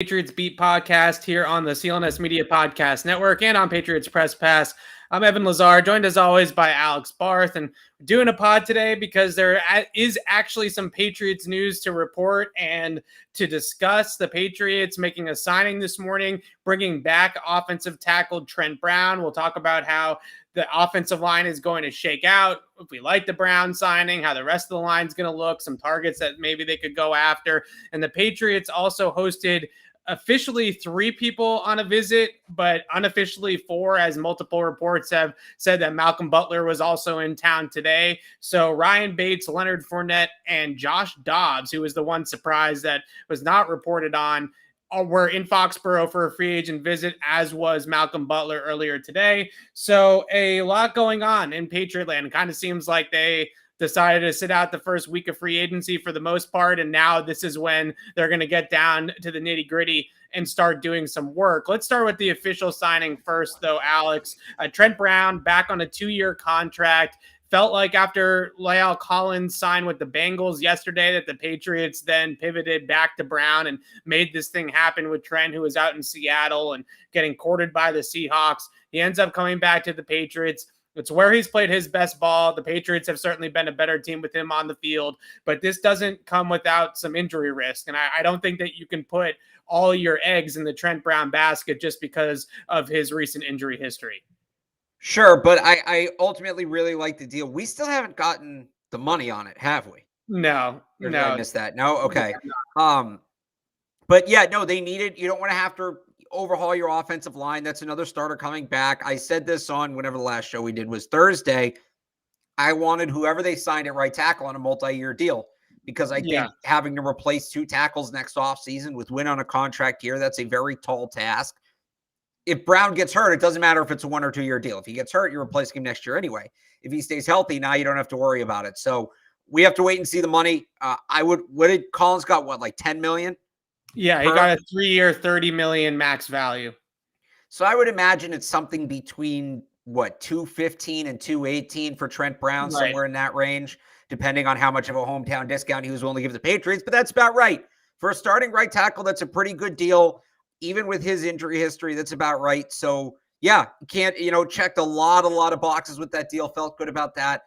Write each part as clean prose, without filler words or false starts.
Patriots Beat podcast here on the CLNS Media Podcast Network and on Patriots Press Pass. I'm Evan Lazar, joined as always by Alex Barth, and we're doing a pod today because there is actually some Patriots news to report and to discuss. The Patriots making a signing this morning, bringing back offensive tackle Trent Brown. We'll talk about how the offensive line is going to shake out, if we like the Brown signing, how the rest of the line is going to look, some targets that maybe they could go after. And the Patriots also hosted officially 3 people on a visit, but unofficially 4, as multiple reports have said that Malcolm Butler was also in town today. So Ryan Bates, Leonard Fournette, and Josh Dobbs, who was the one surprise that was not reported on, were in Foxborough for a free agent visit, as was Malcolm Butler earlier today. So a lot going on in Patriot land. It kind of seems like they decided to sit out the first week of free agency for the most part, and now this is when they're going to get down to the nitty-gritty and start doing some work. Let's start with the official signing first, though, Alex. Trent Brown back on a 2-year contract. Felt like after La'el Collins signed with the Bengals yesterday that the Patriots then pivoted back to Brown and made this thing happen with Trent, who was out in Seattle and getting courted by the Seahawks. He ends up coming back to the Patriots. It's where he's played his best ball. The Patriots have certainly been a better team with him on the field, but this doesn't come without some injury risk. And I don't think that you can put all your eggs in the Trent Brown basket just because of his recent injury history. Sure, but I ultimately really like the deal. We still haven't gotten the money on it, have we? No. Or did I miss that? No? Okay. But yeah, no, they need it. You don't want to have to overhaul your offensive line. That's another starter coming back. I said this on whenever the last show we did was Thursday. I wanted whoever they signed at right tackle on a multi-year deal because I think having to replace 2 tackles next offseason with Wynn on a contract here, that's a very tall task. If Brown gets hurt, it doesn't matter if it's a 1 or 2 year deal. If he gets hurt, you're replacing him next year anyway. If he stays healthy, now you don't have to worry about it. So we have to wait and see the money. What did Collins got? What, like 10 million? Yeah, he got a 3-year, $30 million max value. So I would imagine it's something between what, 215 and 218 for Trent Brown, somewhere in that range, depending on how much of a hometown discount he was willing to give the Patriots. But that's about right. For a starting right tackle, that's a pretty good deal. Even with his injury history, that's about right. So yeah, checked a lot of boxes with that deal. Felt good about that.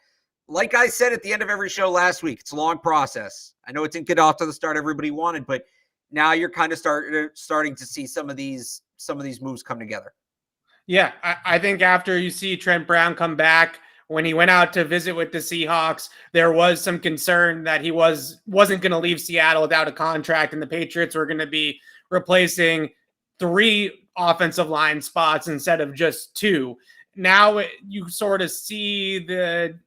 Like I said at the end of every show last week, it's a long process. I know it didn't get off to the start everybody wanted, but now you're kind of starting to see some of these moves come together. Yeah, I think after you see Trent Brown come back, when he went out to visit with the Seahawks, there was some concern that he wasn't going to leave Seattle without a contract, and the Patriots were going to be replacing 3 offensive line spots instead of just 2. Now you sort of see the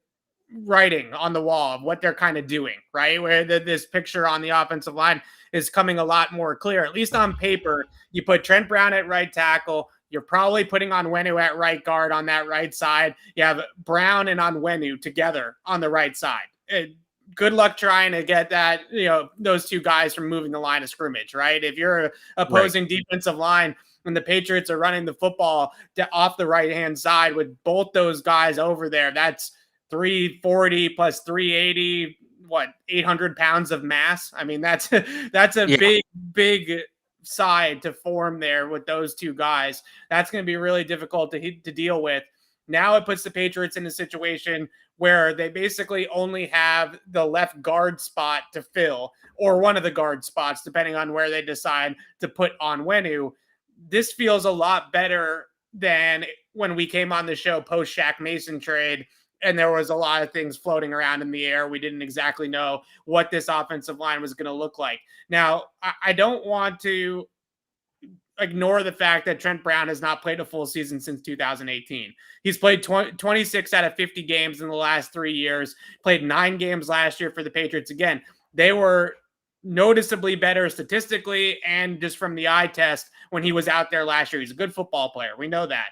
writing on the wall of what they're kind of doing, right? Where this picture on the offensive line is coming a lot more clear, at least on paper. You put Trent Brown at right tackle. You're probably putting Onwenu at right guard on that right side. You have Brown and Onwenu together on the right side. Good luck trying to get that, those 2 guys from moving the line of scrimmage, right? If you're opposing defensive line and the Patriots are running the football off the right-hand side with both those guys over there, that's 340 plus 380, 800 pounds of mass. I mean, that's a big side to form there with those 2 guys. That's going to be really difficult to deal with. Now it puts the Patriots in a situation where they basically only have the left guard spot to fill, or one of the guard spots, depending on where they decide to put Onwenu. This feels a lot better than when we came on the show post Shaq Mason trade, and there was a lot of things floating around in the air. We didn't exactly know what this offensive line was going to look like. Now, I don't want to ignore the fact that Trent Brown has not played a full season since 2018. He's played 26 out of 50 games in the last 3 years, played 9 games last year for the Patriots. Again, they were noticeably better statistically and just from the eye test when he was out there last year. He's a good football player. We know that.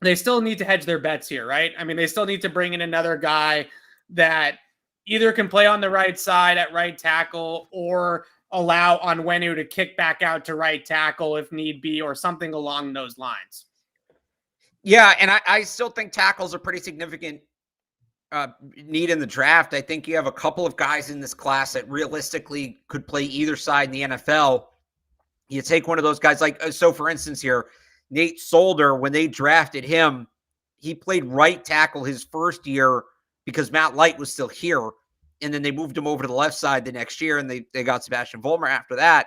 They still need to hedge their bets here, right? I mean, they still need to bring in another guy that either can play on the right side at right tackle or allow Onwenu to kick back out to right tackle if need be, or something along those lines. Yeah, and I still think tackles are pretty significant need in the draft. I think you have a couple of guys in this class that realistically could play either side in the NFL. You take one of those guys like, so for instance here, Nate Solder, when they drafted him, he played right tackle his first year because Matt Light was still here. And then they moved him over to the left side the next year, and they got Sebastian Vollmer after that.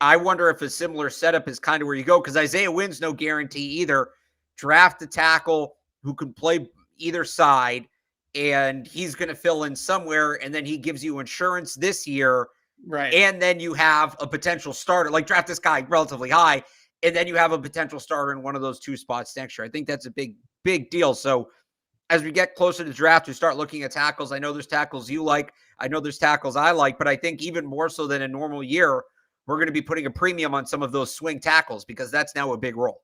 I wonder if a similar setup is kind of where you go, because Isaiah Wynn's no guarantee either. Draft a tackle who can play either side, and he's going to fill in somewhere, and then he gives you insurance this year. Right. And then you have a potential starter, like draft this guy relatively high, and then you have a potential starter in one of those two spots next year. I think that's a big, big deal. So as we get closer to the draft, we start looking at tackles. I know there's tackles you like. I know there's tackles I like, but I think even more so than a normal year, we're going to be putting a premium on some of those swing tackles because that's now a big role.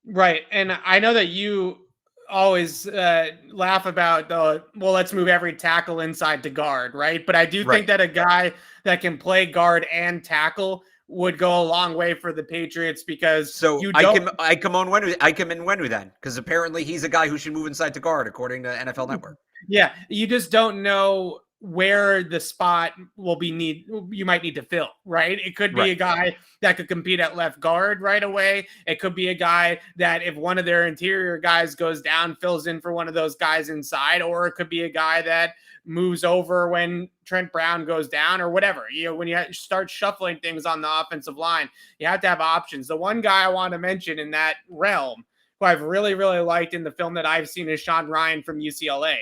Right. And I know that you always laugh about let's move every tackle inside to guard, right? But I do think that a guy that can play guard and tackle would go a long way for the Patriots, because I come in Wenwu then, because apparently he's a guy who should move inside to guard according to NFL Network. Yeah, you just don't know where the spot you might need to fill, right? It could be a guy that could compete at left guard right away. It could be a guy that, if one of their interior guys goes down, fills in for one of those guys inside, or it could be a guy that moves over when Trent Brown goes down or whatever. When you start shuffling things on the offensive line, you have to have options. The one guy I want to mention in that realm, who I've really, really liked in the film that I've seen, is Sean Ryan from UCLA.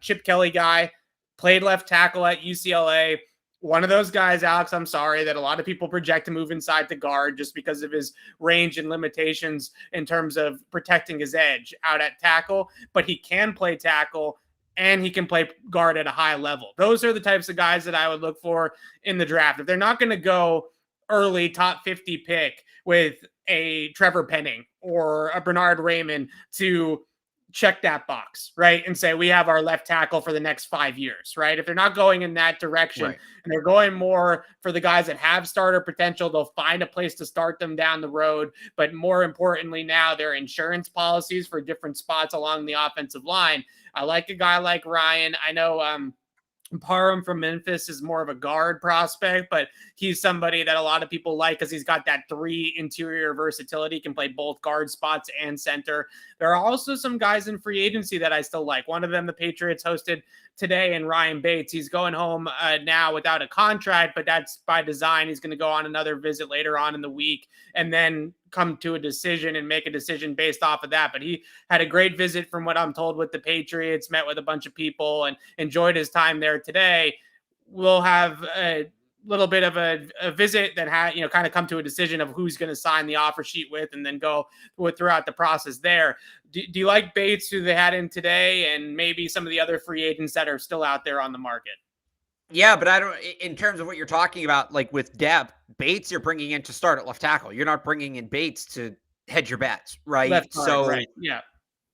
Chip Kelly guy, played left tackle at UCLA. One of those guys, Alex, I'm sorry, that a lot of people project to move inside to guard just because of his range and limitations in terms of protecting his edge out at tackle. But he can play tackle and he can play guard at a high level. Those are the types of guys that I would look for in the draft. If they're not going to go early top 50 pick with a Trevor Penning or a Bernard Raymond to check that box, right, and say we have our left tackle for the next 5 years, right? If they're not going in that direction and they're going more for the guys that have starter potential, they'll find a place to start them down the road. But more importantly, now their insurance policies for different spots along the offensive line. I like a guy like Ryan. I know Parham from Memphis is more of a guard prospect, but he's somebody that a lot of people like because he's got that 3 interior versatility, can play both guard spots and center. There are also some guys in free agency that I still like. One of them, the Patriots hosted today, and Ryan Bates. He's going home now without a contract, but that's by design. He's going to go on another visit later on in the week and then come to a decision and make a decision based off of that. But he had a great visit from what I'm told with the Patriots, met with a bunch of people and enjoyed his time there today. We'll have a little bit of a visit that kind of come to a decision of who's going to sign the offer sheet with, and then go throughout the process there. Do you like Bates, who they had in today, and maybe some of the other free agents that are still out there on the market? Yeah, but I don't, in terms of what you're talking about, like with depth, Bates you're bringing in to start at left tackle. You're not bringing in Bates to hedge your bets, right? Left guard, right. Yeah.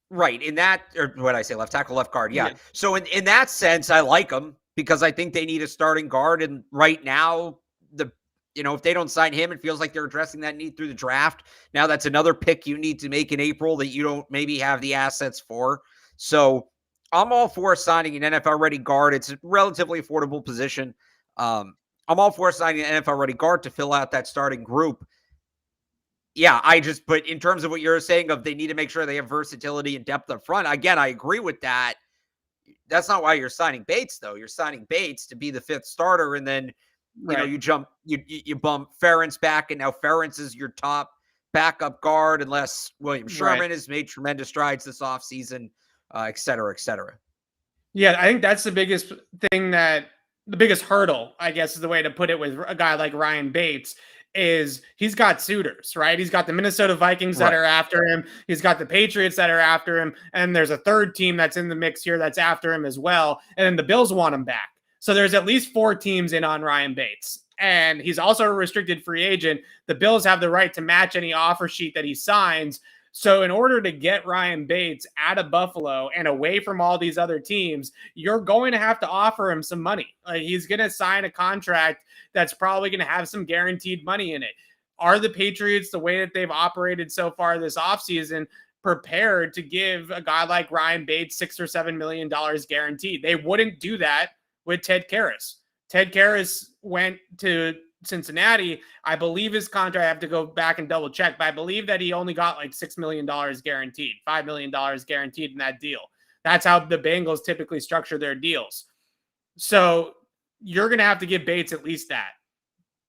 Right. In that, or what I say, left tackle, left guard. Yeah. So in that sense, I like them because I think they need a starting guard. And right now, if they don't sign him, it feels like they're addressing that need through the draft. Now that's another pick you need to make in April that you don't maybe have the assets for. So I'm all for signing an NFL-ready guard. It's a relatively affordable position. I'm all for signing an NFL-ready guard to fill out that starting group. Yeah, but in terms of what you're saying of they need to make sure they have versatility and depth up front, again, I agree with that. That's not why you're signing Bates, though. You're signing Bates to be the 5th starter, and then you bump Ferentz back, and now Ferentz is your top backup guard unless William Sherman has made tremendous strides this offseason, et cetera, et cetera. Yeah, I think that's the biggest thing, the biggest hurdle, I guess is the way to put it, with a guy like Ryan Bates, is he's got suitors, right? He's got the Minnesota Vikings that are after him. He's got the Patriots that are after him. And there's a third team that's in the mix here that's after him as well. And then the Bills want him back. So there's at least 4 teams in on Ryan Bates. And he's also a restricted free agent. The Bills have the right to match any offer sheet that he signs. So in order to get Ryan Bates out of Buffalo and away from all these other teams, you're going to have to offer him some money. He's going to sign a contract that's probably going to have some guaranteed money in it. Are the Patriots, the way that they've operated so far this offseason, prepared to give a guy like Ryan Bates $6 or $7 million guaranteed? They wouldn't do that with Ted Karras. Ted Karras went to Cincinnati, I believe his contract, I have to go back and double check, but I believe that he only got like $6 million guaranteed, $5 million guaranteed in that deal. That's how the Bengals typically structure their deals. So you're going to have to give Bates at least that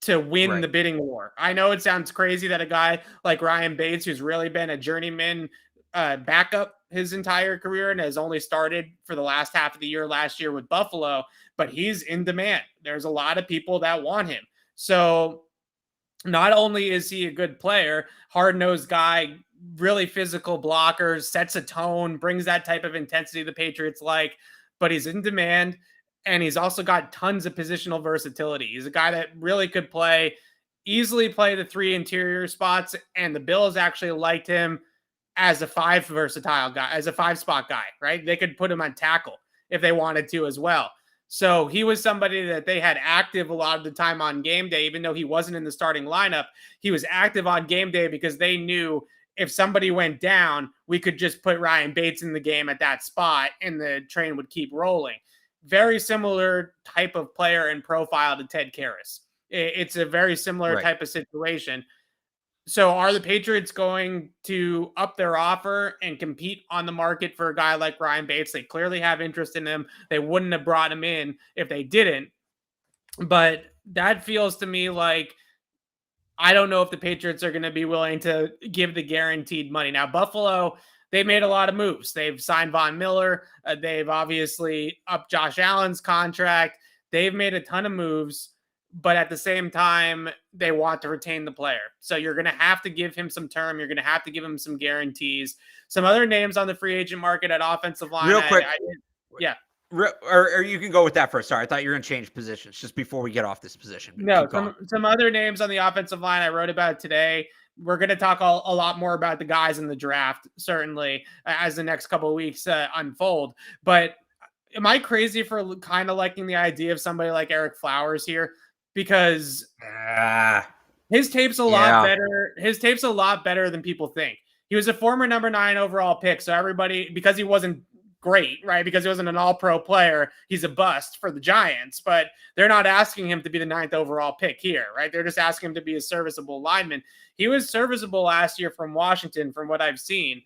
to win the bidding war. I know it sounds crazy that a guy like Ryan Bates, who's really been a journeyman backup his entire career and has only started for the last half of the year last year with Buffalo, but he's in demand. There's a lot of people that want him. So not only is he a good player, hard-nosed guy, really physical blocker, sets a tone, brings that type of intensity the Patriots like, but he's in demand. And he's also got tons of positional versatility. He's a guy that really could easily play the 3 interior spots. And the Bills actually liked him as a 5 versatile guy, as a 5-spot guy, right? They could put him on tackle if they wanted to as well. So he was somebody that they had active a lot of the time on game day, even though he wasn't in the starting lineup. He was active on game day because they knew if somebody went down, we could just put Ryan Bates in the game at that spot and the train would keep rolling. Very similar type of player and profile to Ted Karras. It's a very similar type of situation. So are the Patriots going to up their offer and compete on the market for a guy like Ryan Bates? They clearly have interest in him. They wouldn't have brought him in if they didn't. But that feels to me like I don't know if the Patriots are going to be willing to give the guaranteed money. Now, Buffalo, they made a lot of moves. They've signed Von Miller. They've obviously upped Josh Allen's contract. They've made a ton of moves, but at the same time, they want to retain the player. So you're going to have to give him some term. You're going to have to give him some guarantees. Some other names on the free agent market at offensive line. Real quick. Yeah. Or you can go with that first. Sorry, I thought you were going to change positions just before we get off this position. No, some other names on the offensive line. I wrote about it today. We're going to talk a lot more about the guys in the draft, certainly, as the next couple of weeks unfold. But am I crazy for kind of liking the idea of somebody like Eric Flowers here? Because his tape's a lot better. His tape's a lot better than people think. He was a former number 9 overall pick. So everybody, because he wasn't great, right? Because he wasn't an all-pro player, he's a bust for the Giants, but they're not asking him to be the 9th overall pick here, right? They're just asking him to be a serviceable lineman. He was serviceable last year from Washington, from what I've seen.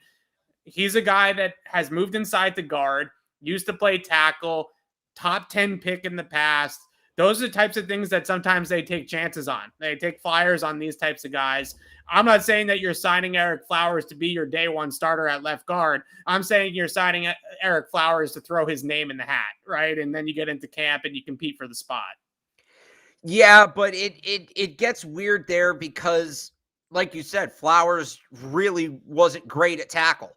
He's a guy that has moved inside the guard, used to play tackle, top 10 pick in the past. Those are the types of things that sometimes they take chances on. They take flyers on these types of guys. I'm not saying that you're signing Eric Flowers to be your day one starter at left guard. I'm saying you're signing Eric Flowers to throw his name in the hat, right? And then you get into camp and you compete for the spot. Yeah, but it gets weird there because, like you said, Flowers really wasn't great at tackle.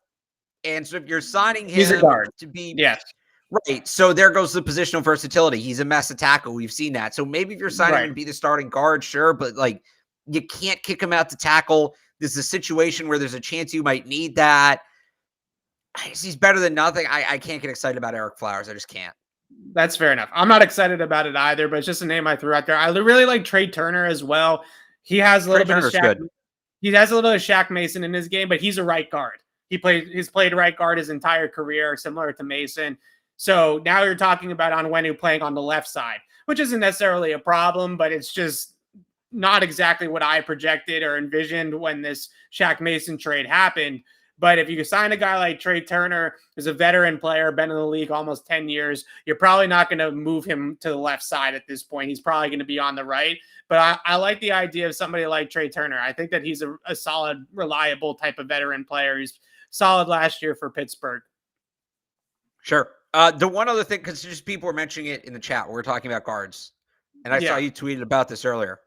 And so if you're signing him to be... Yes. Right. So there goes the positional versatility. He's a mess at tackle. We've seen that. So maybe if you're signing him to be the starting guard, sure, but like you can't kick him out to tackle. This is a situation where there's a chance you might need that. He's better than nothing. I can't get excited about Eric Flowers. I just can't. That's fair enough. I'm not excited about it either, but it's just a name I threw out there. I really like Trey Turner as well. He has a little bit of Shaq. He has a little of Shaq Mason in his game, but he's a right guard. He's played right guard his entire career, similar to Mason. So now you're talking about Onwenu playing on the left side, which isn't necessarily a problem, but it's just not exactly what I projected or envisioned when this Shaq Mason trade happened. But if you sign a guy like Trey Turner, who's a veteran player, been in the league almost 10 years, you're probably not going to move him to the left side at this point. He's probably going to be on the right. But I like the idea of somebody like Trey Turner. I think that he's a solid, reliable type of veteran player. He's solid last year for Pittsburgh. Sure. The one other thing, because just people were mentioning it in the chat, we're talking about guards. And I saw you tweeted about this earlier.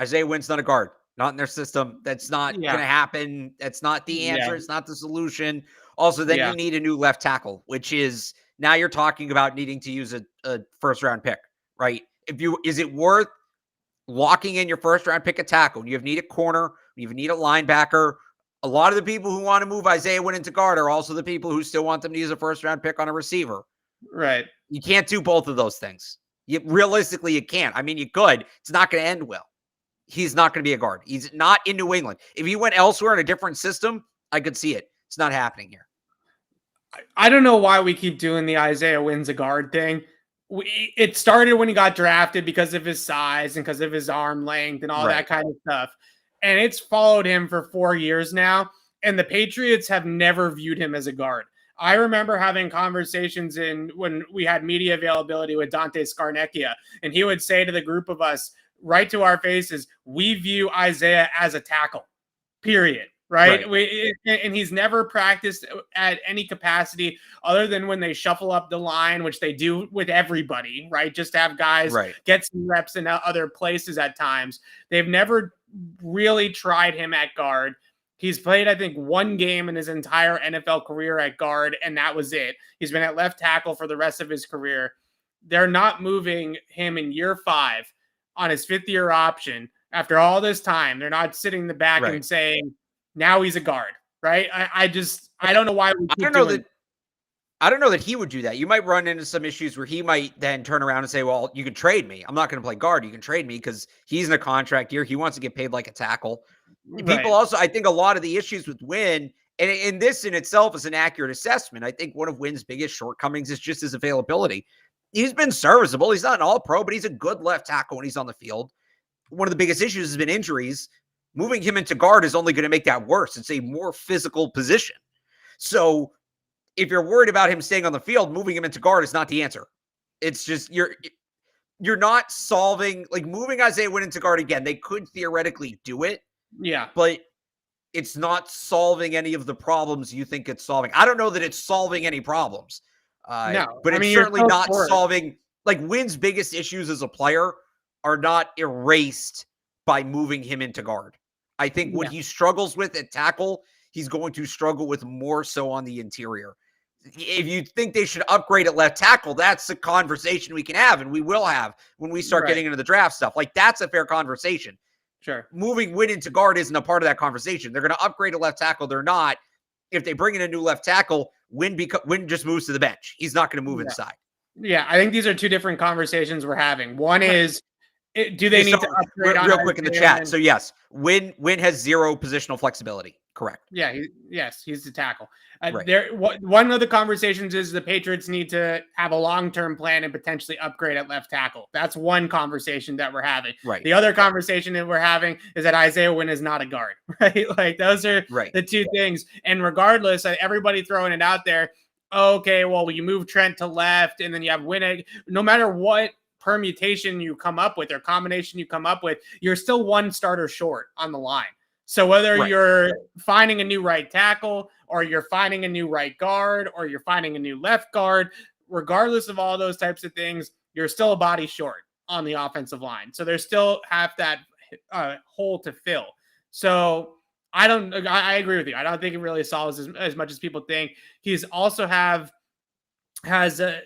Isaiah Wynn's not a guard, not in their system. That's not going to happen. That's not the answer. It's not the solution. Also, then you need a new left tackle, which is now you're talking about needing to use a first round pick, right? Is it worth locking in your first round pick at tackle? You need a corner, you need a linebacker. A lot of the people who want to move Isaiah Wynn into guard are also the people who still want them to use a first-round pick on a receiver. Right. You can't do both of those things. Realistically, you can't. I mean, you could. It's not going to end well. He's not going to be a guard. He's not in New England. If he went elsewhere in a different system, I could see it. It's not happening here. I don't know why we keep doing the Isaiah Wynn's a guard thing it started when he got drafted because of his size and because of his arm length and all that kind of stuff. And it's followed him for 4 years now. And the Patriots have never viewed him as a guard. I remember having conversations when we had media availability with Dante Scarnecchia, and he would say to the group of us right to our faces, we view Isaiah as a tackle, period. Right. And he's never practiced at any capacity other than when they shuffle up the line, which they do with everybody, right? Just to have guys get some reps in other places at times. They've never really tried him at guard. He's played, I think, 1 game in his entire NFL career at guard, and that was it. He's been at left tackle for the rest of his career. They're not moving him in year 5 on his 5th-year option. After all this time, they're not sitting in the back and saying, now he's a guard, right? I don't know why. I don't know that he would do that. You might run into some issues where he might then turn around and say, well, you can trade me. I'm not going to play guard. You can trade me because he's in a contract year. He wants to get paid like a tackle. People also, I think a lot of the issues with Wynn, and this in itself is an accurate assessment. I think one of Wynn's biggest shortcomings is just his availability. He's been serviceable. He's not an all-pro, but he's a good left tackle when he's on the field. One of the biggest issues has been injuries. Moving him into guard is only going to make that worse. It's a more physical position. So if you're worried about him staying on the field, moving him into guard is not the answer. It's just you're not solving, like moving Isaiah Wynn into guard again. They could theoretically do it. Yeah. But it's not solving any of the problems you think it's solving. I don't know that it's solving any problems. No. But it's certainly not solving, like Wynn's biggest issues as a player are not erased by moving him into guard. I think what he struggles with at tackle, he's going to struggle with more so on the interior. If you think they should upgrade at left tackle, that's a conversation we can have and we will have when we start getting into the draft stuff. Like that's a fair conversation. Sure. Moving Wynn into guard isn't a part of that conversation. They're going to upgrade a left tackle. They're not. If they bring in a new left tackle, Wynn just moves to the bench. He's not going to move inside. Yeah, I think these are 2 different conversations we're having. One is, do they need to upgrade real quick in the chat? So yes, Wynn has 0 positional flexibility. Correct. Yeah. He's the tackle. One of the conversations is the Patriots need to have a long-term plan and potentially upgrade at left tackle. That's one conversation that we're having. Right. The other conversation that we're having is that Isaiah Wynn is not a guard. Right. Like those are the 2 things. And regardless, everybody throwing it out there. Okay, well, you move Trent to left, and then you have Wynn. No matter what permutation you come up with or combination you come up with, you're still 1 starter short on the line. So whether you're finding a new right tackle or you're finding a new right guard or you're finding a new left guard, regardless of all those types of things, you're still a body short on the offensive line. So there's still have that hole to fill. So I agree with you. I don't think it really solves as much as people think. He's also has a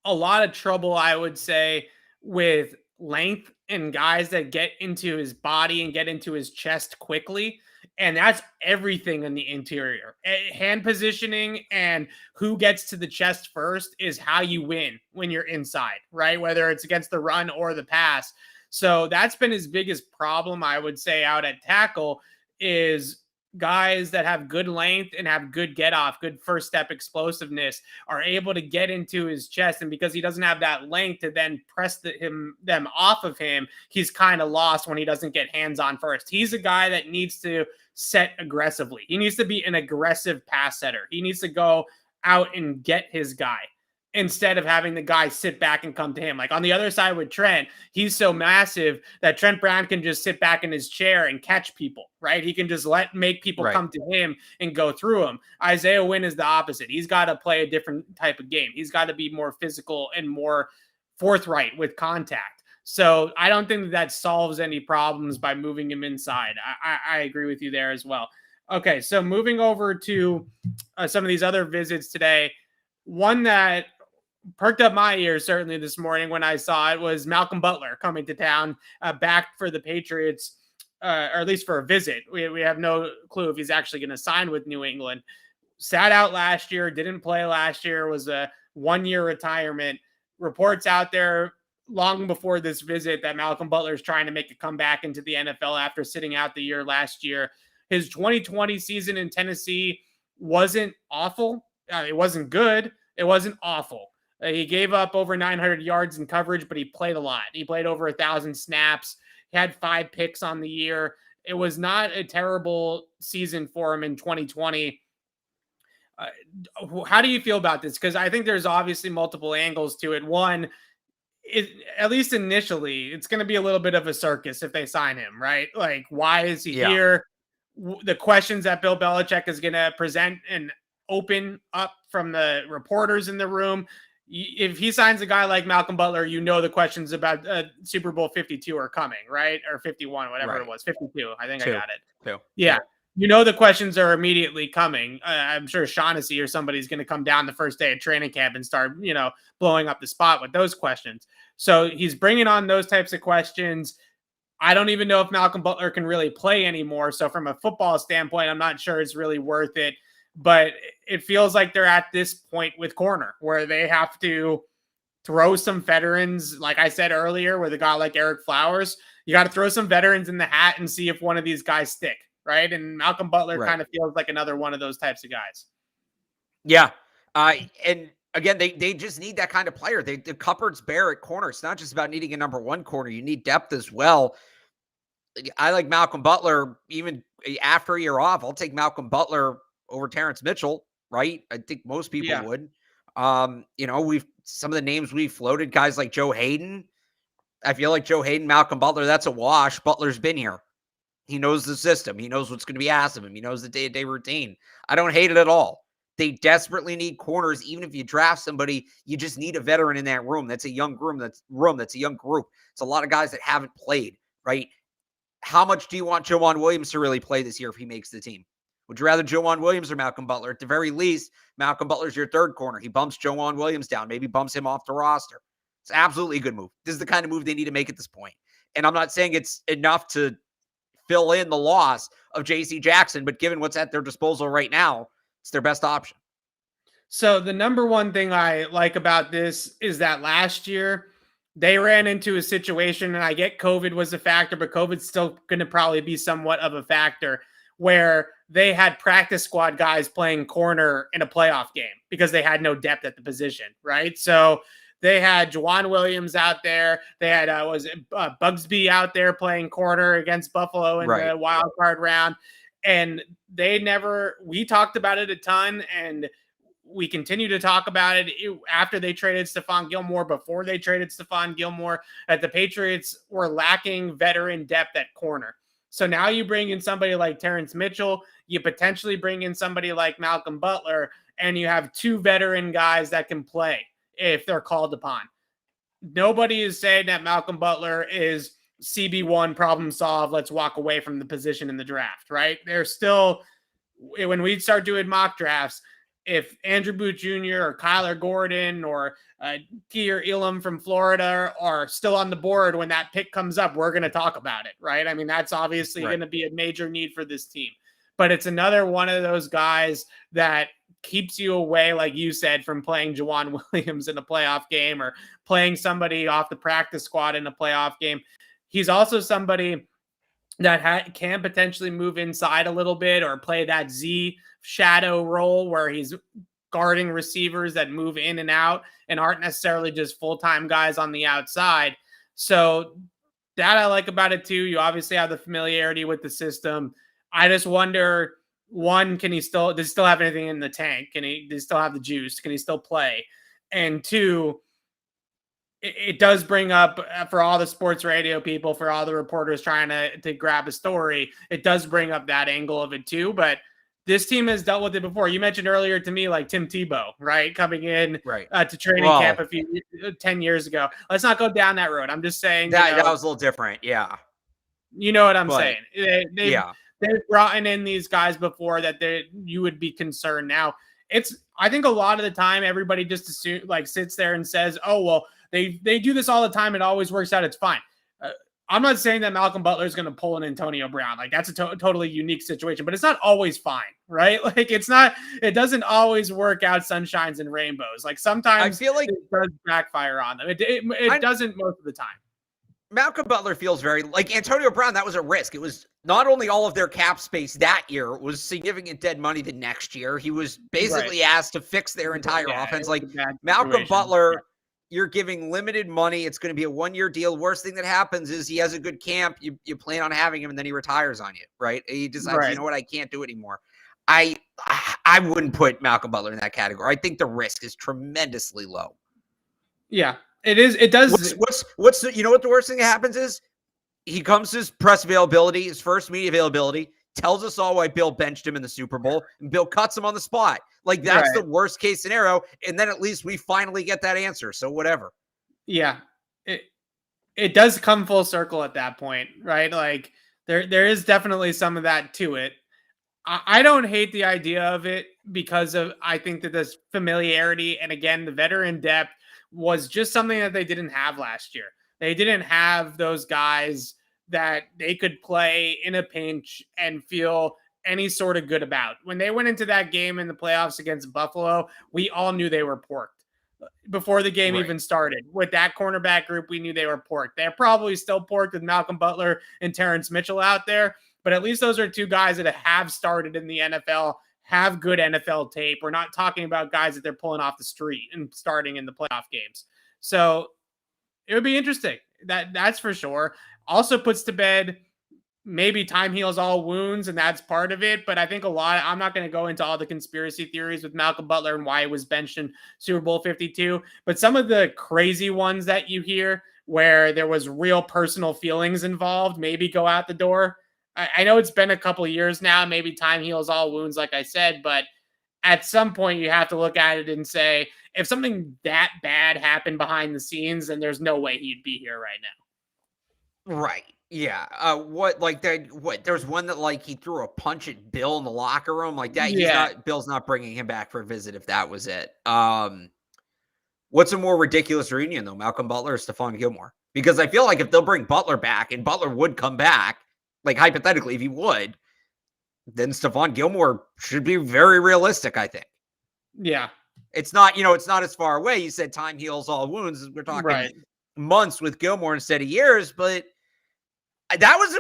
lot of trouble, I would say, with length and guys that get into his body and get into his chest quickly. And that's everything in the interior. Hand positioning and who gets to the chest first is how you win when you're inside, right? Whether it's against the run or the pass. So that's been his biggest problem, I would say, out at tackle is guys that have good length and have good get off, good first step explosiveness are able to get into his chest. And because he doesn't have that length to then press them off of him, he's kind of lost when he doesn't get hands on first. He's a guy that needs to set aggressively. He needs to be an aggressive pass setter. He needs to go out and get his guy instead of having the guy sit back and come to him. Like on the other side with Trent, he's so massive that Trent Brown can just sit back in his chair and catch people, right? He can just make people come to him and go through him. Isaiah Wynn is the opposite. He's got to play a different type of game. He's got to be more physical and more forthright with contact. So I don't think that solves any problems by moving him inside. I agree with you there as well. Okay, so moving over to some of these other visits today, one that perked up my ears certainly this morning when I saw it was Malcolm Butler coming to town back for the Patriots, or at least for a visit. We have no clue if he's actually going to sign with New England. Sat out last year, didn't play last year, was a 1-year retirement. Reports out there long before this visit that Malcolm Butler is trying to make a comeback into the NFL after sitting out the year last year. His 2020 season in Tennessee wasn't awful. It wasn't good. It wasn't awful. He gave up over 900 yards in coverage, but he played a lot. He played over 1,000 snaps. He had 5 picks on the year. It was not a terrible season for him in 2020. How do you feel about this? Because I think there's obviously multiple angles to it. One, at least initially, it's going to be a little bit of a circus if they sign him, right? Like, why is he here? The questions that Bill Belichick is going to present and open up from the reporters in the room. If he signs a guy like Malcolm Butler, the questions about Super Bowl 52 are coming, right? Or 51, whatever it was. 52. I think I got it. 2. Yeah. The questions are immediately coming. I'm sure Shaughnessy or somebody's going to come down the first day of training camp and start, blowing up the spot with those questions. So he's bringing on those types of questions. I don't even know if Malcolm Butler can really play anymore. So from a football standpoint, I'm not sure it's really worth it. But it feels like they're at this point with corner where they have to throw some veterans. Like I said earlier, with a guy like Eric Flowers, you got to throw some veterans in the hat and see if one of these guys stick. Right. And Malcolm Butler kind of feels like another one of those types of guys. Yeah. And again, they just need that kind of player. The cupboard's bare at corner. It's not just about needing a number 1 corner. You need depth as well. I like Malcolm Butler. Even after a year off, I'll take Malcolm Butler over Terrence Mitchell, right? I think most people would. Some of the names we floated, guys like Joe Hayden. I feel like Joe Hayden, Malcolm Butler, that's a wash. Butler's been here. He knows the system. He knows what's going to be asked of him. He knows the day-to-day routine. I don't hate it at all. They desperately need corners. Even if you draft somebody, you just need a veteran in that room. That's a young room. That's a young group. It's a lot of guys that haven't played, right? How much do you want Joanne Williams to really play this year if he makes the team? Would you rather Joanne Williams or Malcolm Butler? At the very least, Malcolm Butler's your 3rd corner. He bumps Joanne Williams down, maybe bumps him off the roster. It's absolutely a good move. This is the kind of move they need to make at this point. And I'm not saying it's enough to fill in the loss of J.C. Jackson, but given what's at their disposal right now, it's their best option. So the number one thing I like about this is that last year they ran into a situation, and I get COVID was a factor, but COVID's still going to probably be somewhat of a factor, where they had practice squad guys playing corner in a playoff game because they had no depth at the position, right? So they had Juwan Williams out there. They had Bugsby out there playing corner against Buffalo in the wild card round. And we talked about it a ton, and we continue to talk about it after they traded Stephon Gilmore, before they traded Stephon Gilmore, that the Patriots were lacking veteran depth at corner. So now you bring in somebody like Terrence Mitchell, you potentially bring in somebody like Malcolm Butler, and you have 2 veteran guys that can play if they're called upon. Nobody is saying that Malcolm Butler is CB1 problem solved. Let's walk away from the position in the draft, right? There's still, when we start doing mock drafts, if Andrew Booth Jr. or Kyler Gordon or Kier Elam from Florida are still on the board when that pick comes up, we're going to talk about it, right? I mean, that's obviously going to be a major need for this team. But it's another one of those guys that keeps you away, like you said, from playing Juwan Williams in a playoff game or playing somebody off the practice squad in a playoff game. He's also somebody that can potentially move inside a little bit or play that Z shadow role where he's guarding receivers that move in and out and aren't necessarily just full-time guys on the outside. So that I like about it too. You obviously have the familiarity with the system. I just wonder, one, does he still have anything in the tank? Does he still have the juice? Can he still play? And 2, it does bring up, for all the sports radio people, for all the reporters trying to grab a story, it does bring up that angle of it too. But this team has dealt with it before. You mentioned earlier to me, like Tim Tebow, right? Coming in to training camp 10 years ago. Let's not go down that road. I'm just saying that was a little different. Yeah. You know what I'm saying? They've brought in these guys before that you would be concerned. Now, I think a lot of the time everybody just sits there and says, oh, well, they do this all the time. It always works out. It's fine. I'm not saying that Malcolm Butler is going to pull an Antonio Brown. Like, that's a totally unique situation, but it's not always fine, right? Like, it doesn't always work out sunshines and rainbows. Like, sometimes I feel like it does backfire on them. It doesn't most of the time. Malcolm Butler feels very like Antonio Brown. That was a risk. It was not only all of their cap space that year, it was significant dead money the next year. He was basically asked to fix their entire offense. Like Malcolm Butler, you're giving limited money. It's going to be a 1-year deal. Worst thing that happens is he has a good camp. You plan on having him, and then he retires on you, right? He decides, you know what, I can't do it anymore. I wouldn't put Malcolm Butler in that category. I think the risk is tremendously low. Yeah, it is. It does. What's the, you know what the worst thing that happens is he comes to his press availability, his first media availability, tells us all why Bill benched him in the Super Bowl, and Bill cuts him on the spot. Like that's the worst case scenario. And then at least we finally get that answer. So whatever. Yeah, it does come full circle at that point, right? Like there is definitely some of that to it. I don't hate the idea of it because of, I think that this familiarity and again, the veteran depth was just something that they didn't have last year. They didn't have those guys that they could play in a pinch and feel any sort of good about. When they went into that game in the playoffs against Buffalo, we all knew they were porked before the game even started. With that cornerback group, we knew they were porked. They're probably still porked with Malcolm Butler and Terrence Mitchell out there, but at least those are two guys that have started in the NFL, have good NFL tape. We're not talking about guys that they're pulling off the street and starting in the playoff games. So it would be interesting. That's for sure. Also puts to bed, maybe time heals all wounds, and that's part of it. But I think I'm not going to go into all the conspiracy theories with Malcolm Butler and why he was benched in Super Bowl 52. But some of the crazy ones that you hear where there was real personal feelings involved, maybe go out the door. I know it's been a couple of years now. Maybe time heals all wounds, like I said. But at some point, you have to look at it and say, if something that bad happened behind the scenes, then there's no way he'd be here right now. Right. Yeah. There's one that like he threw a punch at Bill in the locker room like that. Bill's not bringing him back for a visit if that was it. What's a more ridiculous reunion though, Malcolm Butler or Stephon Gilmore? Because I feel like if they'll bring Butler back and Butler would come back, like hypothetically, if he would, then Stephon Gilmore should be very realistic, I think. Yeah. It's not as far away. You said time heals all wounds. We're talking months with Gilmore instead of years, but that was,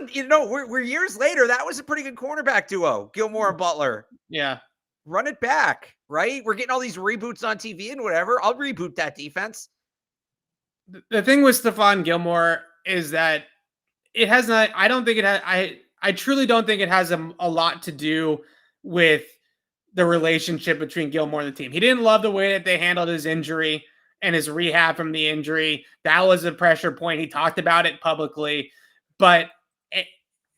we're years later. That was a pretty good cornerback duo, Gilmore and Butler. Yeah. Run it back, right? We're getting all these reboots on TV and whatever. I'll reboot that defense. The thing with Stephon Gilmore is that it has not, I don't think it has, I truly don't think it has a lot to do with the relationship between Gilmore and the team. He didn't love the way that they handled his injury and his rehab from the injury. That was a pressure point. He talked about it publicly, but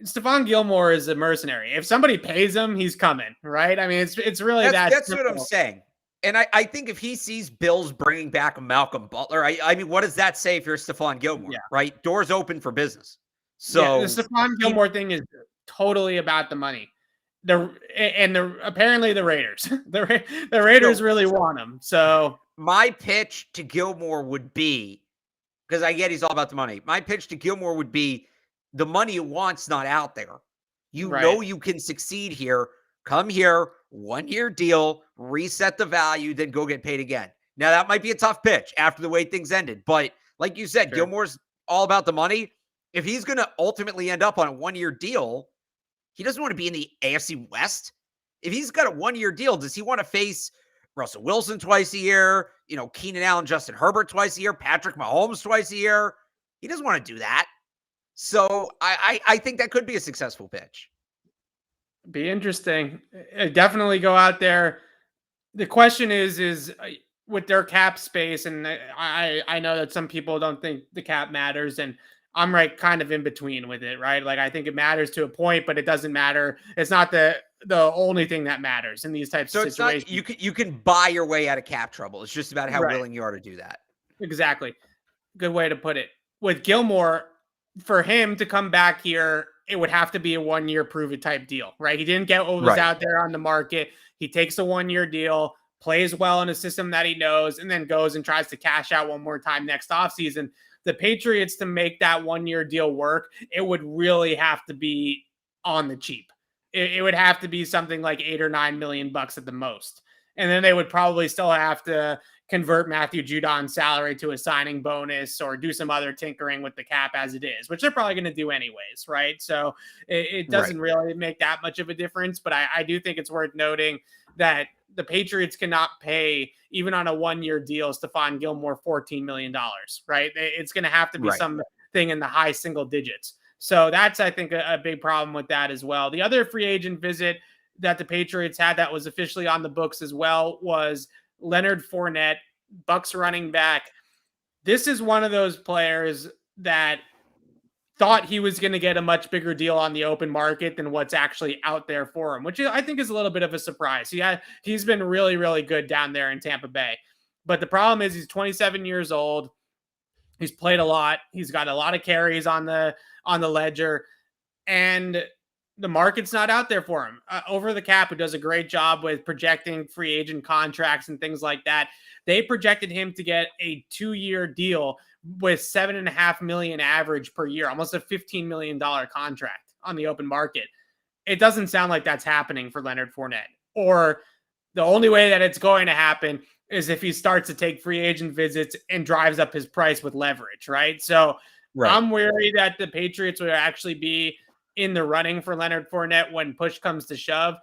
Stephon Gilmore is a mercenary. If somebody pays him, he's coming, right? I mean, it's really that's what I'm saying. And I think if he sees Bills bringing back Malcolm Butler, I mean, what does that say if you're Stephon Gilmore, right? Doors open for business. So the Stephon Gilmore thing is totally about the money. Apparently the Raiders, the Raiders really want him. So my pitch to Gilmore would be, because I get he's all about the money. My pitch to Gilmore would be the money you want's not out there. You know you can succeed here. Come here, 1-year deal, reset the value, then go get paid again. Now that might be a tough pitch after the way things ended, but like you said, Gilmore's all about the money. If he's going to ultimately end up on a 1-year deal, he doesn't want to be in the AFC West. If he's got a 1-year deal, does he want to face Russell Wilson twice a year? Keenan Allen, Justin Herbert twice a year, Patrick Mahomes twice a year? He doesn't want to do that. So I think that could be a successful pitch. Be interesting. Definitely go out there. The question is with their cap space, and I know that some people don't think the cap matters, and I'm kind of in between with it, right? Like I think it matters to a point, but it doesn't matter. It's not the only thing that matters in these types of situations. You can buy your way out of cap trouble. It's just about how willing you are to do that. Exactly. Good way to put it. With Gilmore, for him to come back here, it would have to be a 1-year prove-it type deal, right? He didn't get what was out there on the market. He takes a 1-year deal, plays well in a system that he knows, and then goes and tries to cash out one more time next offseason. The Patriots, to make that 1-year deal work, it would really have to be on the cheap. It would have to be something like $8 or $9 million at the most. And then they would probably still have to convert Matthew Judon's salary to a signing bonus or do some other tinkering with the cap as it is, which they're probably going to do anyways, right? So it doesn't really make that much of a difference. But I do think it's worth noting that the Patriots cannot pay, even on a one-year deal, Stephon Gilmore $14 million, right? It's going to have to be something in the high single digits. So that's, I think, a big problem with that as well. The other free agent visit that the Patriots had that was officially on the books as well was Leonard Fournette, Bucs running back. This is one of those players that thought he was going to get a much bigger deal on the open market than what's actually out there for him, which I think is a little bit of a surprise. He's been really, really good down there in Tampa Bay. But the problem is he's 27 years old. He's played a lot. He's got a lot of carries on the ledger, and the market's not out there for him. Over the Cap, who does a great job with projecting free agent contracts and things like that, they projected him to get a 2-year deal with $7.5 million average per year, almost a $15 million contract on the open market. It doesn't sound like that's happening for Leonard Fournette. Or the only way that it's going to happen is if he starts to take free agent visits and drives up his price with leverage, right? So I'm worried that the Patriots would actually be in the running for Leonard Fournette when push comes to shove.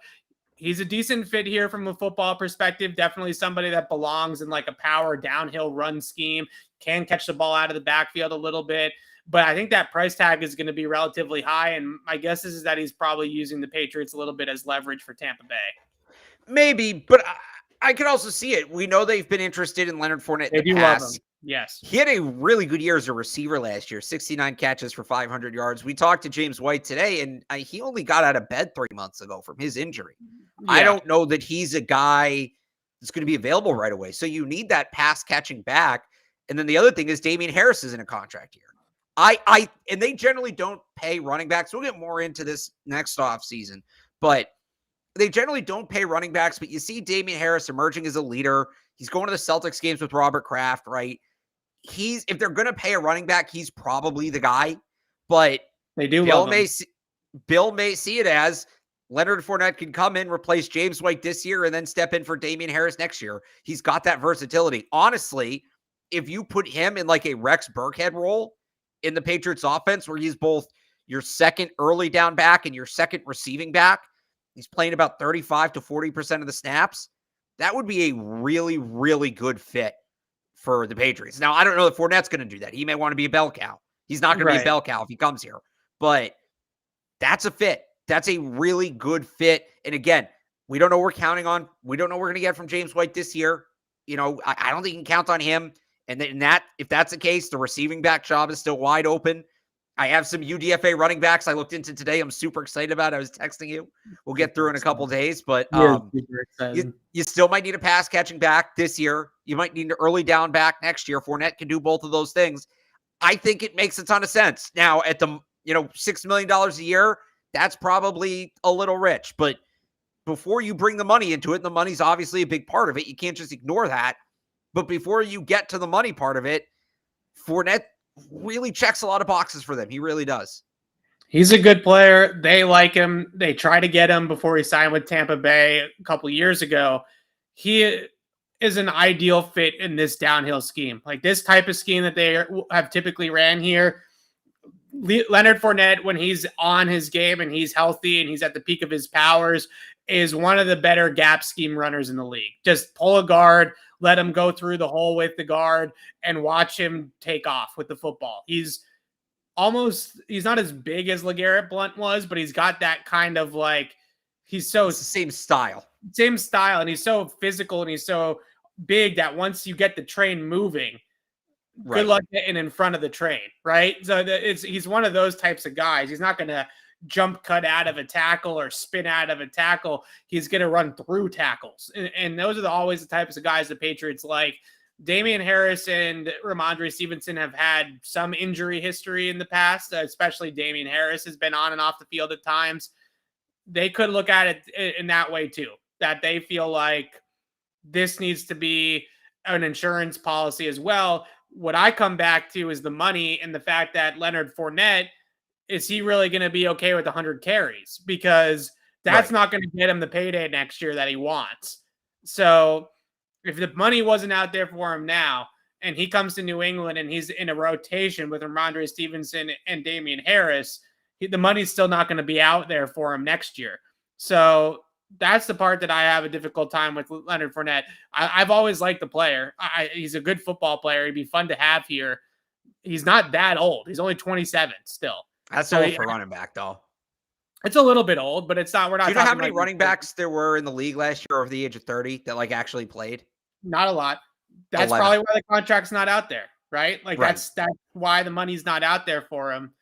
He's a decent fit here from a football perspective. Definitely somebody that belongs in like a power downhill run scheme, can catch the ball out of the backfield a little bit. But I think that price tag is going to be relatively high. And my guess is that he's probably using the Patriots a little bit as leverage for Tampa Bay. Maybe, but I could also see it. We know they've been interested in Leonard Fournette in the past. Love him. Yes. He had a really good year as a receiver last year, 69 catches for 500 yards. We talked to James White today, and he only got out of bed 3 months ago from his injury. Yeah. I don't know that he's a guy that's going to be available right away. So you need that pass catching back. And then the other thing is Damian Harris is in a contract year. And they generally don't pay running backs. We'll get more into this next offseason, but they generally don't pay running backs. But you see Damian Harris emerging as a leader. He's going to the Celtics games with Robert Kraft, right? If they're going to pay a running back, he's probably the guy, but they do. Bill may see it as Leonard Fournette can come in, replace James White this year, and then step in for Damian Harris next year. He's got that versatility. Honestly, if you put him in like a Rex Burkhead role in the Patriots offense, where he's both your second early down back and your second receiving back, he's playing about 35 to 40% of the snaps. That would be a really, really good fit for the Patriots. Now, I don't know if Fournette's going to do that. He may want to be a bell cow. He's not going to be a bell cow if he comes here. But that's a fit. That's a really good fit. And again, we don't know what we're counting on. We don't know what we're going to get from James White this year. You know, I don't think you can count on him. And then if that's the case, the receiving back job is still wide open. I have some UDFA running backs I looked into today. I'm super excited about. I was texting you. We'll get through in a couple days, but you still might need a pass catching back this year. You might need an early down back next year. Fournette can do both of those things. I think it makes a ton of sense. Now at the $6 million a year, that's probably a little rich, but before you bring the money into it, and the money's obviously a big part of it, you can't just ignore that. But before you get to the money part of it, Fournette really checks a lot of boxes for them. He really does. He's a good player. They like him. They try to get him before he signed with Tampa Bay a couple years ago. He is an ideal fit in this downhill scheme. Like this type of scheme that they have typically ran here. Leonard Fournette, when he's on his game and he's healthy and he's at the peak of his powers, is one of the better gap scheme runners in the league. Just pull a guard, let him go through the hole with the guard, and watch him take off with the football. He's not as big as LeGarrette Blount was, but he's got that kind of like, it's the same style, and he's so physical and he's so big that once you get the train moving, good luck getting in front of the train, right? So he's one of those types of guys. He's not going to jump cut out of a tackle or spin out of a tackle. He's going to run through tackles. And those are always the types of guys the Patriots like. Damian Harris and Ramondre Stevenson have had some injury history in the past, especially Damian Harris has been on and off the field at times. They could look at it in that way too, that they feel like this needs to be an insurance policy as well. What I come back to is the money and the fact that Leonard Fournette, is he really going to be okay with 100 carries? Because that's not going to get him the payday next year that he wants. So if the money wasn't out there for him now, and he comes to New England and he's in a rotation with Ramondre Stevenson and Damian Harris, the money's still not going to be out there for him next year. So that's the part that I have a difficult time with Leonard Fournette. I've always liked the player. He's a good football player. He'd be fun to have here. He's not that old. He's only 27 still. That's old for running back, though. It's a little bit old, but it's not. We're not. Do you know how many running backs there were in the league last year over the age of 30 that actually played? Not a lot. That's 11. Probably why the contract's not out there, right? That's why the money's not out there for him.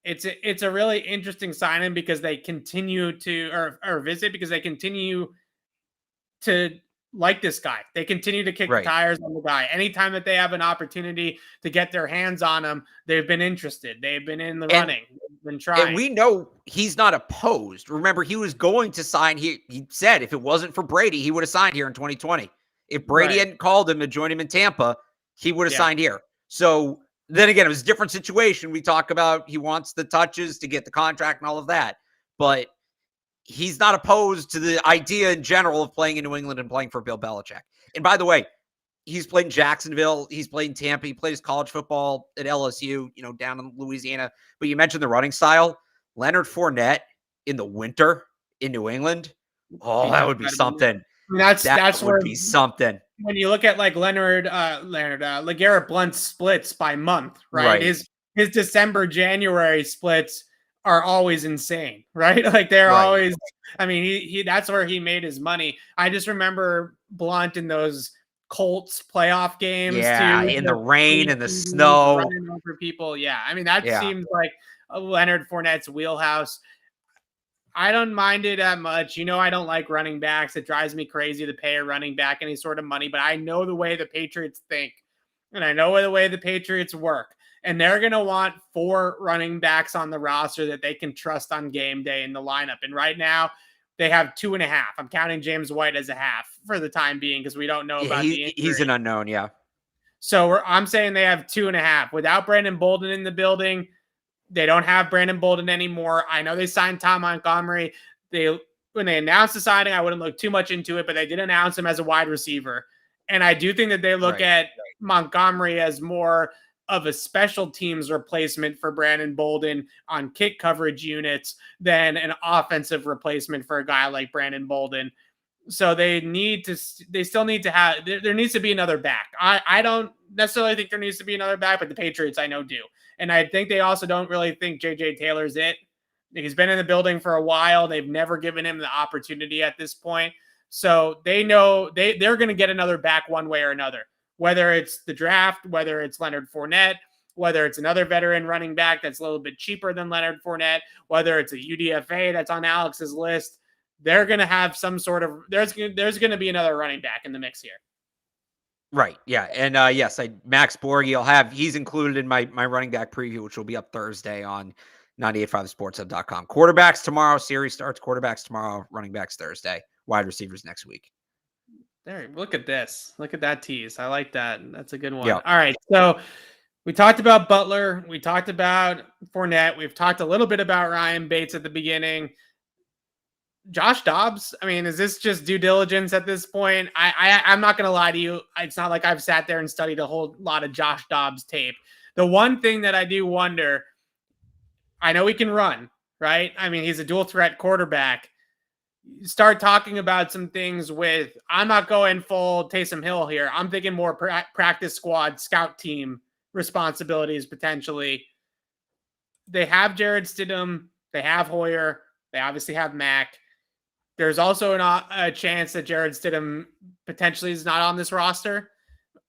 It's a really interesting signing because they continue to or visit because they continue to like this guy. They continue to kick tires on the guy. Anytime that they have an opportunity to get their hands on him, they've been interested. They've been in the running. They've been trying. And we know he's not opposed. Remember, he was going to sign here. He said if it wasn't for Brady, he would have signed here in 2020. If Brady hadn't called him to join him in Tampa, he would have signed here. So then again, it was a different situation. We talk about he wants the touches to get the contract and all of that. But he's not opposed to the idea in general of playing in New England and playing for Bill Belichick. And by the way, he's played in Jacksonville. He's played in Tampa. He plays college football at LSU, down in Louisiana. But you mentioned the running style. Leonard Fournette in the winter in New England. Oh, that would be something. That would be something. When you look at LeGarrette Blount's splits by month, right? His December, January splits are always insane, right? They're always, he that's where he made his money. I just remember Blount in those Colts playoff games. Yeah, in the rain and the snow. Running over people. Yeah, that seems like Leonard Fournette's wheelhouse. I don't mind it that much. I don't like running backs. It drives me crazy to pay a running back any sort of money, but I know the way the Patriots think, and I know the way the Patriots work, and they're going to want 4 running backs on the roster that they can trust on game day in the lineup. And right now they have 2.5. I'm counting James White as a half for the time being because we don't know about the injury. He's an unknown, yeah. So I'm saying they have 2.5 without Brandon Bolden in the building. They don't have Brandon Bolden anymore. I know they signed Tom Montgomery. When they announced the signing, I wouldn't look too much into it, but they did announce him as a wide receiver. And I do think that they look at Montgomery as more of a special teams replacement for Brandon Bolden on kick coverage units than an offensive replacement for a guy like Brandon Bolden. So they still need to have, there needs to be another back. I don't necessarily think there needs to be another back, but the Patriots I know do. And I think they also don't really think JJ Taylor's it. He's been in the building for a while. They've never given him the opportunity at this point. So they know they're going to get another back one way or another, whether it's the draft, whether it's Leonard Fournette, whether it's another veteran running back that's a little bit cheaper than Leonard Fournette, whether it's a UDFA that's on Alex's list. They're going to have some sort of there's going to be another running back in the mix here. Right. Yeah. And yes, Max Borghi, he's included in my running back preview, which will be up Thursday on 985sportshub.com. Quarterbacks tomorrow. Series starts. Quarterbacks tomorrow. Running backs Thursday. Wide receivers next week. There. Look at this. Look at that tease. I like that. That's a good one. Yeah. All right. So we talked about Butler. We talked about Fournette. We've talked a little bit about Ryan Bates at the beginning. Josh Dobbs, is this just due diligence at this point? I'm not going to lie to you. It's not like I've sat there and studied a whole lot of Josh Dobbs tape. The one thing that I do wonder, I know he can run, right? He's a dual threat quarterback. Start talking about some things with, I'm not going full Taysom Hill here. I'm thinking more practice squad, scout team responsibilities potentially. They have Jared Stidham. They have Hoyer. They obviously have Mack. There's also a chance that Jared Stidham potentially is not on this roster.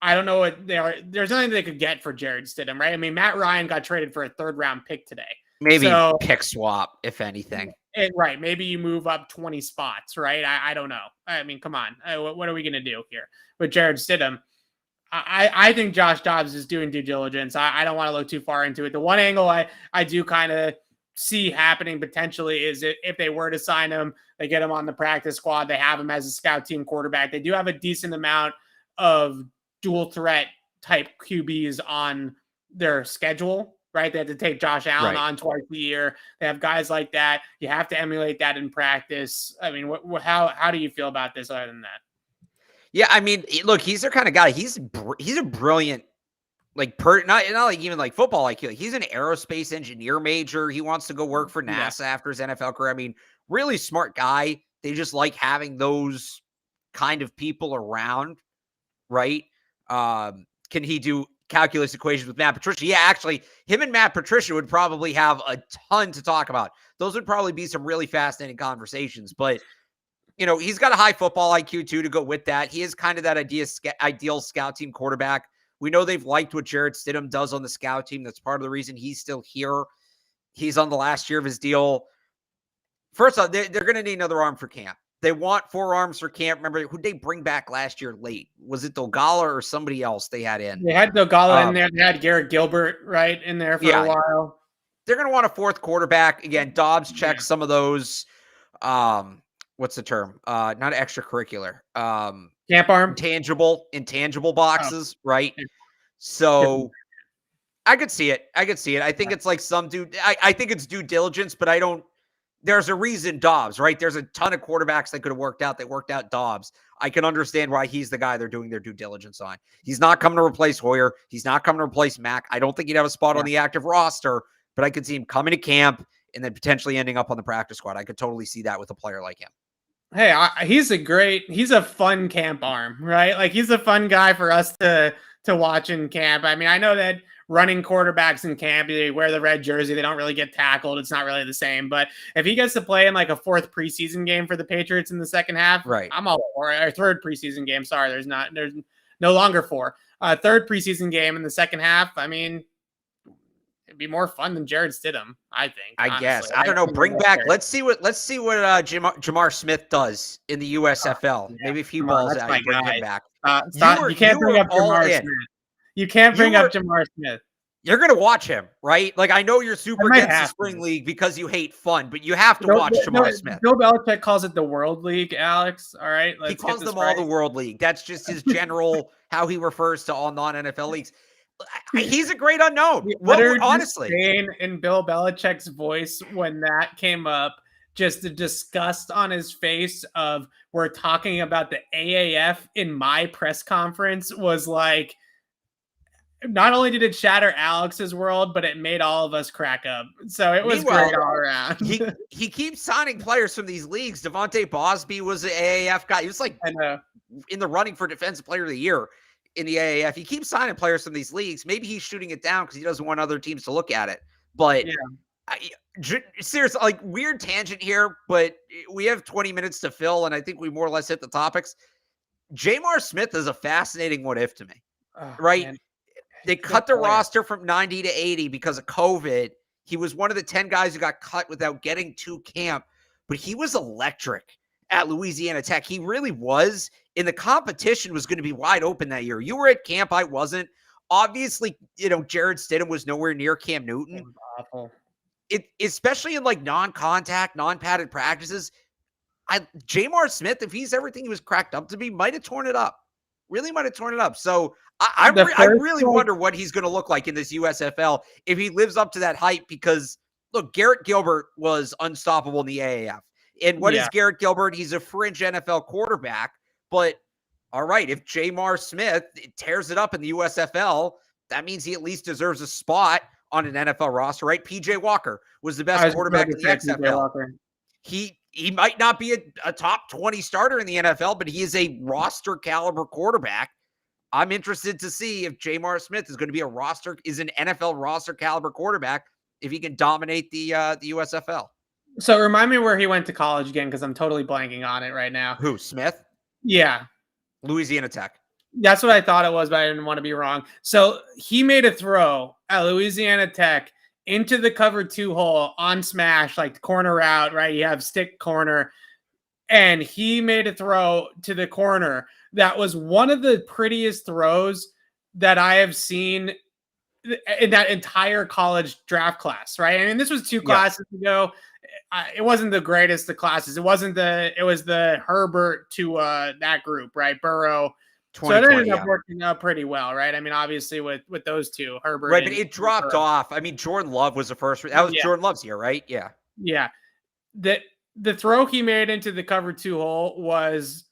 I don't know what they are. There's nothing they could get for Jared Stidham, right? Matt Ryan got traded for a 3rd-round pick today. Maybe pick swap, if anything. Right. Maybe you move up 20 spots, right? I don't know. Come on. What are we going to do here with Jared Stidham? I think Josh Dobbs is doing due diligence. I don't want to look too far into it. The one angle I do kind of see happening potentially is if they were to sign him, they get him on the practice squad, they have him as a scout team quarterback. They do have a decent amount of dual threat type QBs on their schedule, right? They have to take Josh Allen on twice a year. They have guys like that. You have to emulate that in practice. How do you feel about this other than that? Yeah, I mean, look, he's the kind of guy. He's a brilliant, like not like even like football IQ. He's an aerospace engineer major. He wants to go work for NASA after his NFL career. I mean, really smart guy. They just like having those kind of people around, right? Can he do calculus equations with Matt Patricia? Yeah, actually, him and Matt Patricia would probably have a ton to talk about. Those would probably be some really fascinating conversations. But, he's got a high football IQ, too, to go with that. He is kind of that ideal scout team quarterback. We know they've liked what Jarrett Stidham does on the scout team. That's part of the reason he's still here. He's on the last year of his deal. First off, they're going to need another arm for camp. They want 4 arms for camp. Remember, who'd they bring back last year late? Was it Dogala or somebody else they had in? They had Dogala in there. They had Garrett Gilbert right in there for a while. They're going to want a 4th quarterback. Again, Dobbs checks some of those, what's the term? Not extracurricular. Camp arm? Intangible boxes, right? So I could see it. I think it's like some dude. I think it's due diligence, but there's a reason Dobbs, right? There's a ton of quarterbacks that could have worked out. They worked out Dobbs. I can understand why he's the guy they're doing their due diligence on. He's not coming to replace Hoyer. He's not coming to replace Mack. I don't think he'd have a spot on the active roster, but I could see him coming to camp and then potentially ending up on the practice squad. I could totally see that with a player like him. Hey, he's a fun camp arm, right? Like he's a fun guy for us to watch in camp. I mean, I know that running quarterbacks in camp, they wear the red jersey, they don't really get tackled. It's not really the same. But if he gets to play in like a 4th preseason game for the Patriots in the second half, right? I'm all for it. Or 3rd preseason game. Sorry, there's no longer 4. 3rd preseason game in the second half. I mean, it'd be more fun than Jarrett Stidham, I think. I guess. I don't know. Bring back. Let's see what Jamar Smith does in the USFL. Maybe if he balls out, bring him back. You can't bring up Jamar Smith. You can't bring up Jamar Smith. You're going to watch him, right? Like, I know you're super against the spring league because you hate fun, but you have to watch Jamar Smith. Bill Belichick calls it the World League, Alex. All right. He calls them all the World League. That's just his general, how he refers to all non-NFL leagues. He's a great unknown. Honestly. In Bill Belichick's voice when that came up, just the disgust on his face of we're talking about the AAF in my press conference was like, not only did it shatter Alex's world, but it made all of us crack up. So it was great all around. he keeps signing players from these leagues. Devontae Bosby was an AAF guy. He was like in the running for Defensive Player of the Year in the AAF. He keeps signing players from these leagues. Maybe he's shooting it down because he doesn't want other teams to look at it. But seriously, like weird tangent here, but we have 20 minutes to fill, and I think we more or less hit the topics. Jamar Smith is a fascinating what if to me, right? Man. They cut the roster from 90 to 80 because of COVID. He was one of the 10 guys who got cut without getting to camp, but he was electric at Louisiana Tech. He really was. And the competition was going to be wide open that year. You were at camp. I wasn't. Obviously, Jarrett Stidham was nowhere near Cam Newton. Especially in like non-contact, non-padded practices. Jamar Smith, if he's everything he was cracked up to be, might have torn it up. Really might have torn it up. So I really wonder what he's going to look like in this USFL if he lives up to that hype because, look, Garrett Gilbert was unstoppable in the AAF. And what is Garrett Gilbert? He's a fringe NFL quarterback. But, all right, if Jamar Smith tears it up in the USFL, that means he at least deserves a spot on an NFL roster, right? P.J. Walker was the best quarterback in the XFL. He might not be a top 20 starter in the NFL, but he is a roster caliber quarterback. I'm interested to see if Jamar Smith is going to be an NFL roster caliber quarterback if he can dominate the USFL. So remind me where he went to college again, because I'm totally blanking on it right now. Who, Smith? Yeah. Louisiana Tech. That's what I thought it was, but I didn't want to be wrong. So he made a throw at Louisiana Tech into the cover 2 hole on smash, like the corner route, right? You have stick corner. And he made a throw to the corner that was one of the prettiest throws that I have seen in that entire college draft class, right? I mean, this was 2 classes ago. It wasn't the greatest of classes. It was the Herbert to that group, right? Burrow. So it ended up working out pretty well, right? I mean, obviously with those 2, Herbert. Right, but it dropped off. I mean, Jordan Love was the first. That was Jordan Love's year, right? Yeah. Yeah. The throw he made into the cover 2 hole was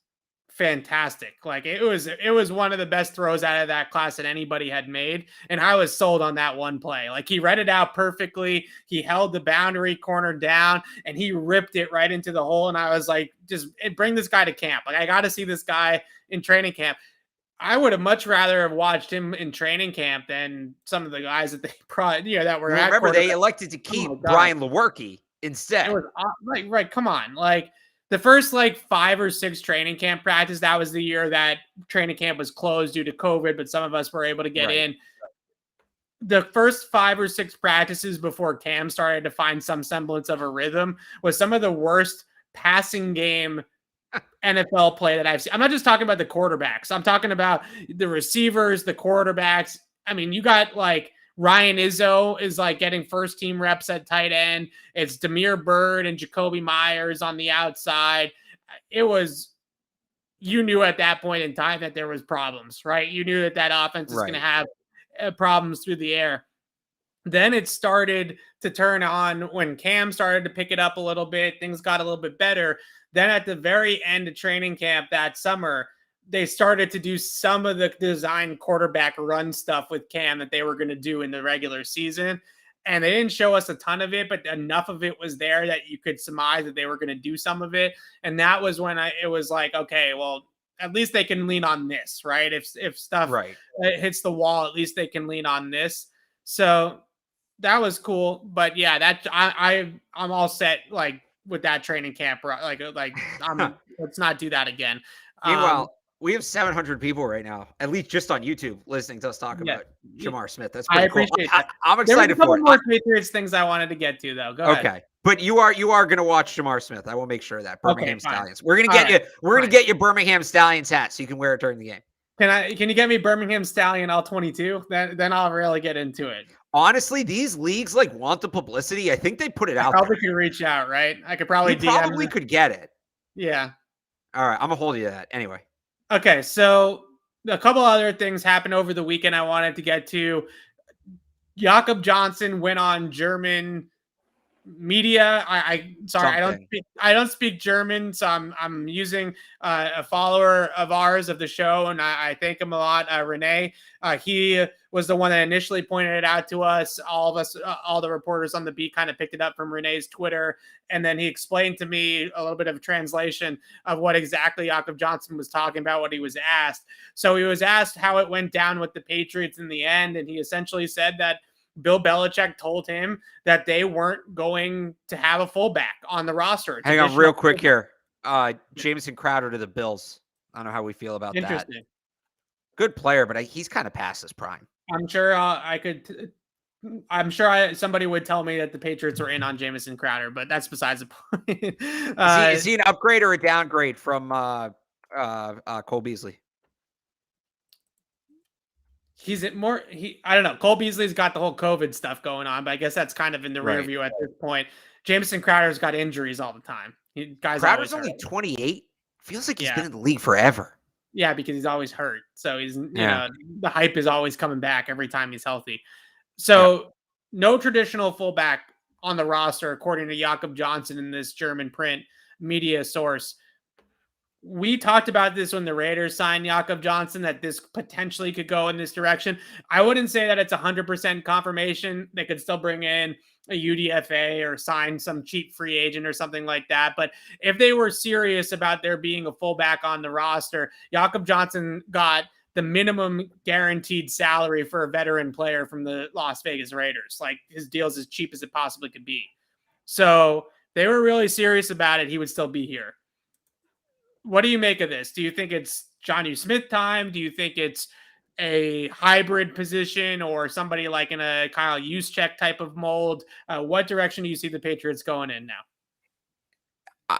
fantastic. Like it was one of the best throws out of that class that anybody had made. And I was sold on that one play. Like he read it out perfectly. He held the boundary corner down and he ripped it right into the hole. And I was like, just bring this guy to camp. Like I got to see this guy in training camp. I would have much rather have watched him in training camp than some of the guys that they probably, that were. Remember, they elected to keep Brian Lewerke instead. It was right. Come on. Like the first 5 or 6 training camp practice, that was the year that training camp was closed due to COVID, but some of us were able to get in. The first 5 or 6 practices before Cam started to find some semblance of a rhythm was some of the worst passing game NFL play that I've seen. I'm not just talking about the quarterbacks. I'm talking about the receivers, the quarterbacks. I mean, you got Ryan Izzo is getting first team reps at tight end. It's Damiere Byrd and Jacoby Myers on the outside. You knew at that point in time that there was problems, right? You knew that offense is going to have problems through the air. Then it started to turn on when Cam started to pick it up a little bit. Things got a little bit better. Then at the very end of training camp that summer, they started to do some of the design quarterback run stuff with Cam that they were going to do in the regular season. And they didn't show us a ton of it, but enough of it was there that you could surmise that they were going to do some of it. And that was when it was like, okay, well, at least they can lean on this, right? If stuff hits the wall, at least they can lean on this. So that was cool. But yeah, I'm all set with that training camp. Let's not do that again. Meanwhile, we have 700 people right now, at least just on YouTube, listening to us talk about Jamar Smith. That's pretty cool. I'm excited for it. More Patriots things I wanted to get to, though. Go ahead. Okay, but you are going to watch Jamar Smith. I will make sure of that Birmingham Stallions. We're gonna get you. We're gonna get you Birmingham Stallions hat so you can wear it during the game. Can you get me Birmingham Stallion L22? Then I'll really get into it. Honestly, these leagues want the publicity. I think they put it out. Probably could reach out, right? I could probably could get it. Yeah. All right, I'm gonna hold you to that anyway. Okay, so a couple other things happened over the weekend I wanted to get to. Jakob Johnson went on German media. I don't speak German, so I'm using a follower of ours of the show, and I thank him a lot. Renee, he was the one that initially pointed it out to us. All of us, all the reporters on the beat, kind of picked it up from Renee's Twitter, and then he explained to me a little bit of a translation of what exactly Jakob Johnson was talking about, what he was asked. So he was asked how it went down with the Patriots in the end, and he essentially said that Bill Belichick told him that they weren't going to have a fullback on the roster. Hang on real quick here. Jameson Crowder to the Bills. I don't know how we feel about that. Good player, but he's kind of past his prime. I'm sure somebody would tell me that the Patriots were in on Jameson Crowder, but that's besides the point. Is he an upgrade or a downgrade from Cole Beasley? I don't know. Cole Beasley's got the whole COVID stuff going on, but I guess that's kind of in the rear view at this point. Jameson Crowder's got injuries all the time. Crowder's only 28. Feels like he's been in the league forever. Yeah, because he's always hurt. So he's, the hype is always coming back every time he's healthy. So no traditional fullback on the roster, according to Jakob Johnson in this German print media source. We talked about this when the Raiders signed Jakob Johnson, that this potentially could go in this direction. I wouldn't say that it's 100% confirmation. They could still bring in a UDFA or sign some cheap free agent or something like that. But if they were serious about there being a fullback on the roster, Jakob Johnson got the minimum guaranteed salary for a veteran player from the Las Vegas Raiders. His deal's as cheap as it possibly could be. So they were really serious about it. He would still be here. What do you make of this? Do you think it's Jonnu Smith time? Do you think it's a hybrid position or somebody like in a Kyle Juszczyk type of mold? What direction do you see the Patriots going in now?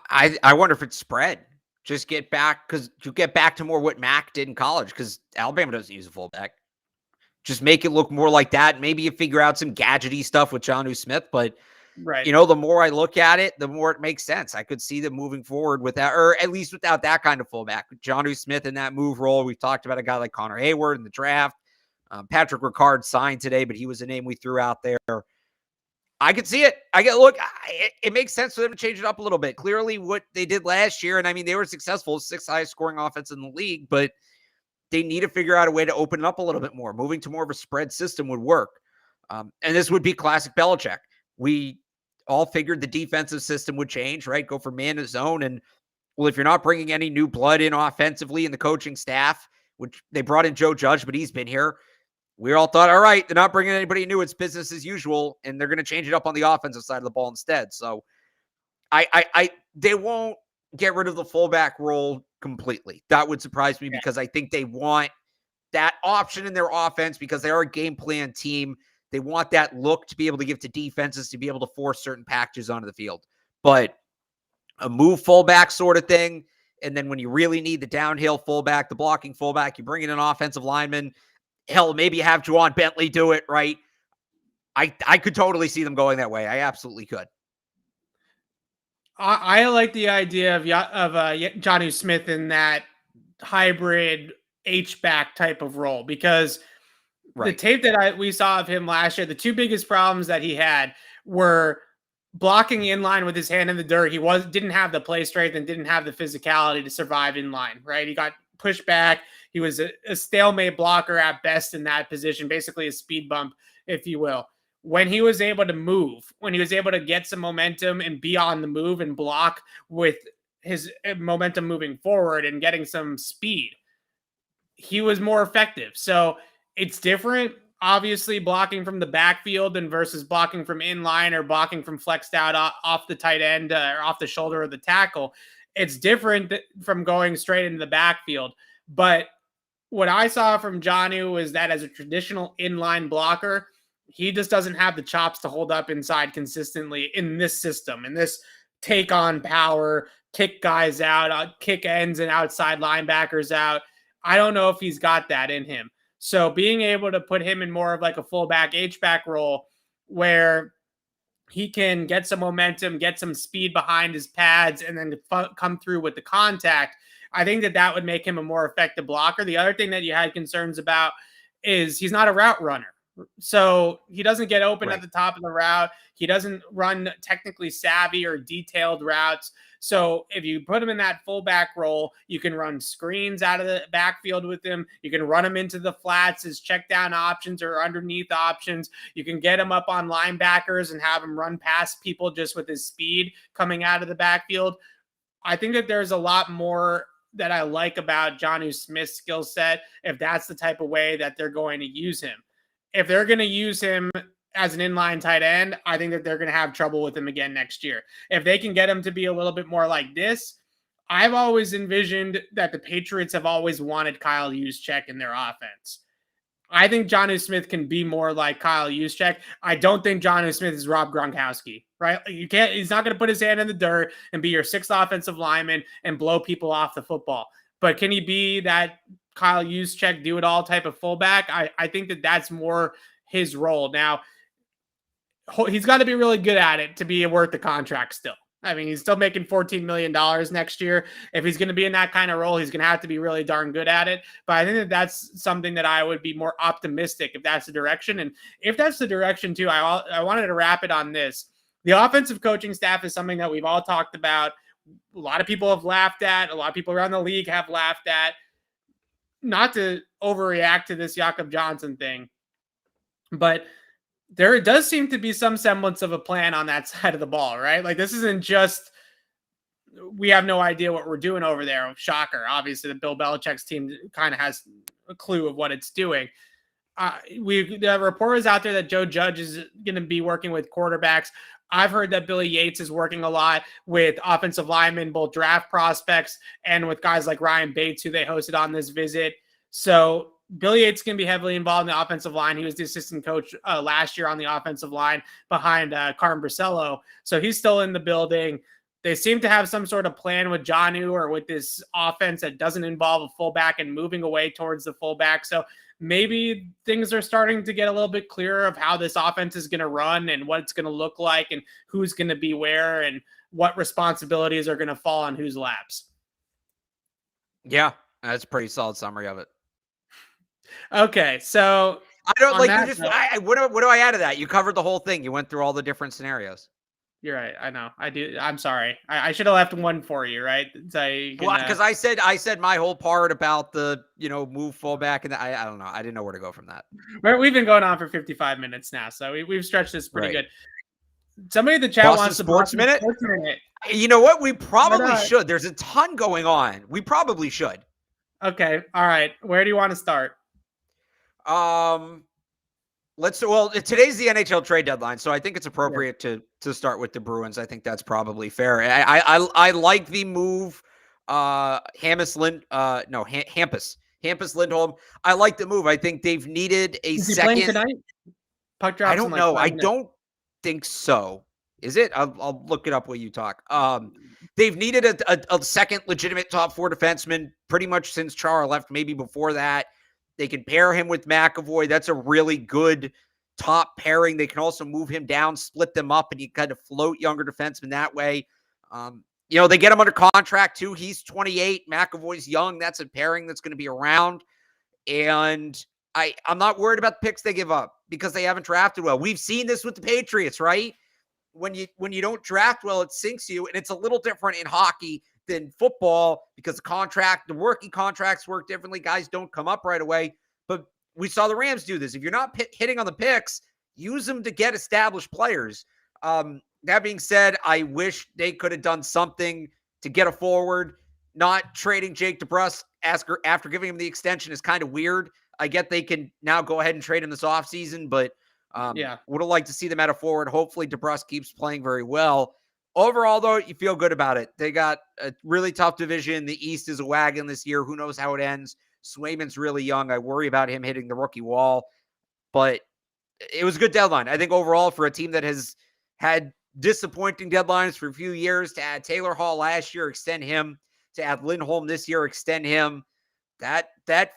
I wonder if it's spread. Just get back, because you get back to more what Mac did in college, because Alabama doesn't use a fullback. Just make it look more like that. Maybe you figure out some gadgety stuff with Jonnu Smith, but the more I look at it, the more it makes sense. I could see them moving forward with that, or at least without that kind of fullback. Jonnu Smith in that move role. We've talked about a guy like Connor Hayward in the draft. Patrick Ricard signed today, but he was a name we threw out there. I could see it. Look, it makes sense for them to change it up a little bit. Clearly what they did last year, and I mean, they were successful, 6th highest scoring offense in the league, but they need to figure out a way to open it up a little bit more. Moving to more of a spread system would work. And this would be classic Belichick. We all figured the defensive system would change, right? Go for man to zone. And well, if you're not bringing any new blood in offensively in the coaching staff, which they brought in Joe Judge, but he's been here. We all thought, all right, they're not bringing anybody new. It's business as usual, and they're going to change it up on the offensive side of the ball instead. So they won't get rid of the fullback role completely. That would surprise me because I think they want that option in their offense because they are a game plan team. They want that look to be able to give to defenses to be able to force certain packages onto the field. But a move fullback sort of thing, and then when you really need the downhill fullback, the blocking fullback, you bring in an offensive lineman. Hell, maybe have Juwan Bentley do it, right? I could totally see them going that way. I absolutely could. I like the idea of Jonnu Smith in that hybrid H-back type of role because the tape that we saw of him last year, the two biggest problems that he had were blocking in line with his hand in the dirt. He didn't have the play strength and didn't have the physicality to survive in line, right? He got pushed back. He was a stalemate blocker at best in that position, basically a speed bump, if you will. When he was able to move, when he was able to get some momentum and be on the move and block with his momentum moving forward and getting some speed, he was more effective. So it's different, obviously, blocking from the backfield and versus blocking from in line or blocking from flexed out off the tight end or off the shoulder of the tackle. It's different from going straight into the backfield. But what I saw from Jonnu is that as a traditional inline blocker, he just doesn't have the chops to hold up inside consistently in this system, in this take on power, kick guys out, kick ends and outside linebackers out. I don't know if he's got that in him. So being able to put him in more of like a fullback H-back role where he can get some momentum, get some speed behind his pads, and then come through with the contact, I think that would make him a more effective blocker. The other thing that you had concerns about is he's not a route runner. So he doesn't get open at the top of the route. He doesn't run technically savvy or detailed routes. So if you put him in that fullback role, you can run screens out of the backfield with him. You can run him into the flats as check down options or underneath options. You can get him up on linebackers and have him run past people just with his speed coming out of the backfield. I think that there's a lot more that I like about Jonnu Smith's skill set if that's the type of way that they're going to use him. If they're going to use him as an inline tight end, I think that they're going to have trouble with him again next year. If they can get him to be a little bit more like this, I've always envisioned that the Patriots have always wanted Kyle Juszczyk in their offense. I think Jonnu Smith can be more like Kyle Juszczyk. I don't think Jonnu Smith is Rob Gronkowski, right? He's not going to put his hand in the dirt and be your 6th offensive lineman and blow people off the football. But can he be that Kyle Juszczyk do it all type of fullback? I think that that's more his role. Now, he's got to be really good at it to be worth the contract still. I mean, he's still making $14 million next year. If he's going to be in that kind of role, he's going to have to be really darn good at it. But I think that that's something that I would be more optimistic if that's the direction. And if that's the direction too, I wanted to wrap it on this. The offensive coaching staff is something that we've all talked about. A lot of people have laughed at. A lot of people around the league have laughed at. Not to overreact to this Jakob Johnson thing, but there does seem to be some semblance of a plan on that side of the ball, right? Like this isn't just, we have no idea what we're doing over there. Shocker. Obviously the Bill Belichick's team kind of has a clue of what it's doing. The report is out there that Joe Judge is going to be working with quarterbacks. I've heard that Billy Yates is working a lot with offensive linemen, both draft prospects and with guys like Ryan Bates, who they hosted on this visit. So Billy Yates can be heavily involved in the offensive line. He was the assistant coach last year on the offensive line behind Carm Brasello. So he's still in the building. They seem to have some sort of plan with Jonnu or with this offense that doesn't involve a fullback and moving away towards the fullback. So maybe things are starting to get a little bit clearer of how this offense is going to run and what it's going to look like and who's going to be where and what responsibilities are going to fall on whose laps. Yeah, that's a pretty solid summary of it. Okay, so I don't like you that just. note, What do I add to that? You covered the whole thing. You went through all the different scenarios. you're right. I know. I do. I'm sorry. I should have left one for you, right? So you can, Well, because I said my whole part about the move fullback, and I don't know. I didn't know where to go from that. we've been going on for 55 minutes now, so we've stretched this pretty Right. good. Somebody in the chat Boston wants the Sports Boston Minute? Sports Minute. You know what? We probably not? should. There's a ton going on. We probably should. Okay. All right. Where do you want to start? Today's the NHL trade deadline, so I think it's appropriate to start with the Bruins. I think that's probably fair. I like the move. Hampus Lindholm. I like the move. I think they've needed a Is he second. playing tonight? Puck drops. I don't know. I don't think so. Is it? I'll look it up while you talk. They've needed a second legitimate top four defenseman pretty much since Chara left, maybe before that. They can pair him with McAvoy. That's a really good top pairing. They can also move him down, split them up, and you kind of float younger defensemen that way. They get him under contract too. He's 28. McAvoy's young. That's a pairing that's going to be around. And I'm not worried about the picks they give up because they haven't drafted well. We've seen this with the Patriots, right? When you don't draft well, it sinks you. And it's a little different in hockey than football because the working contracts work differently. Guys don't come up right away. But we saw the Rams do this. If you're not hitting on the picks, use them to get established players. That being said, I wish they could have done something to get a forward. Not trading Jake DeBrusk after giving him the extension is kind of weird. I get they can now go ahead and trade him this offseason, but would have liked to see them at a forward. Hopefully DeBrusk keeps playing very well. Overall, though, you feel good about it. They got a really tough division. The East is a wagon this year. Who knows how it ends? Swayman's really young. I worry about him hitting the rookie wall. But it was a good deadline. I think overall for a team that has had disappointing deadlines for a few years, to add Taylor Hall last year, extend him, to add Lindholm this year, extend him. That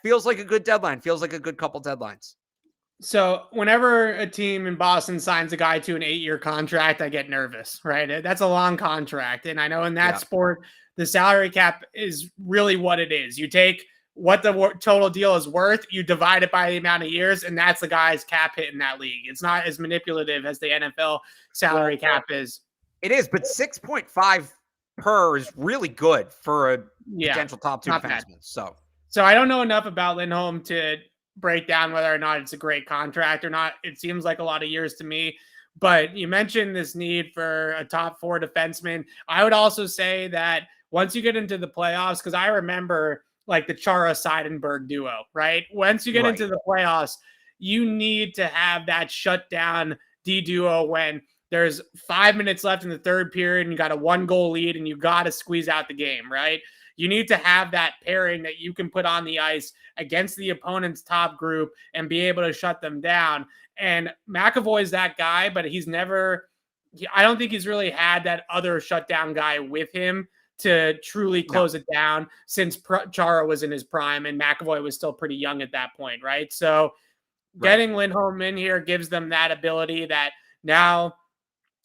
feels like a good deadline. Feels like a good couple deadlines. So whenever a team in Boston signs a guy to an 8-year contract, I get nervous, right? That's a long contract. And I know in that sport, the salary cap is really what it is. You take what the total deal is worth, you divide it by the amount of years, and that's the guy's cap hit in that league. It's not as manipulative as the NFL salary cap is. It is, but 6.5 per is really good for a potential top two defenseman. So I don't know enough about Lindholm to break down whether or not it's a great contract or not. It seems like a lot of years to me. But you mentioned this need for a top four defenseman. I would also say that once you get into the playoffs, because I remember like the Chara-Seidenberg duo, right? Once you get into the playoffs, you need to have that shutdown D duo when there's 5 minutes left in the third period and you got a 1-goal lead and you got to squeeze out the game, right? You need to have that pairing that you can put on the ice against the opponent's top group and be able to shut them down. And McAvoy is that guy, but I don't think he's really had that other shutdown guy with him to truly close it down since Chara was in his prime and McAvoy was still pretty young at that point, right? So getting Lindholm in here gives them that ability that now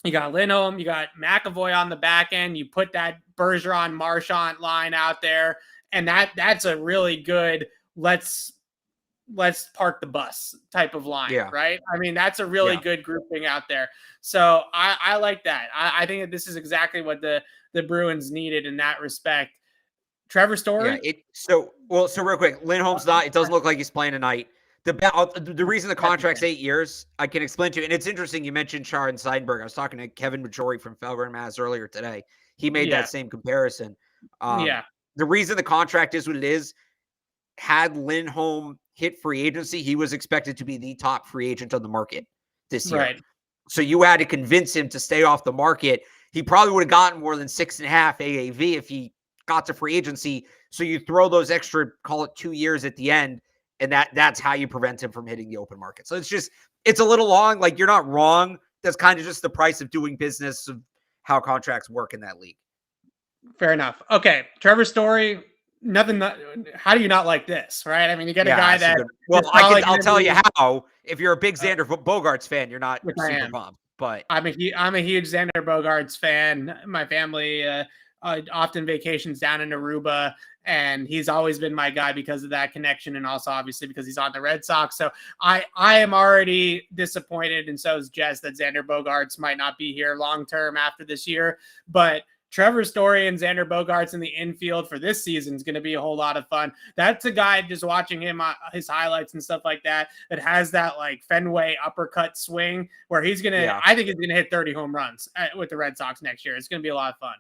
you got Lindholm, you got McAvoy on the back end, you put that Bergeron-Marchand line out there, and that's a really good let's park the bus type of line, right? I mean, that's a really good grouping out there. So I like that. I think that this is exactly what the Bruins needed in that respect. Trevor Story? So real quick, Lindholm's not, it doesn't look like he's playing tonight. The reason the contract's 8 years, I can explain to you. And it's interesting. You mentioned Chara and Seidenberg. I was talking to Kevin Majori from Felger and Mass earlier today. He made that same comparison. The reason the contract is what it is, had Lindholm hit free agency, he was expected to be the top free agent on the market this year. Right. So you had to convince him to stay off the market. He probably would have gotten more than 6.5 AAV if he got to free agency. So you throw those extra, call it 2 years at the end, and that's how you prevent him from hitting the open market. So it's a little long. Like, you're not wrong. That's kind of just the price of doing business, of how contracts work in that league. Fair enough. Okay. Trevor Story, how do you not like this, right? I mean, you get a guy that... I'll tell you how. If you're a big Xander Bogaerts fan, you're not super pumped. But I'm a huge Xander Bogaerts fan. My family often vacations down in Aruba, and he's always been my guy because of that connection, and also obviously because he's on the Red Sox. So I am already disappointed, and so is Jess, that Xander Bogaerts might not be here long term after this year. But Trevor Story and Xander Bogaerts in the infield for this season is going to be a whole lot of fun. That's a guy, just watching him, his highlights and stuff like that, that has that like Fenway uppercut swing where he's going to, I think he's going to hit 30 home runs with the Red Sox next year. It's going to be a lot of fun.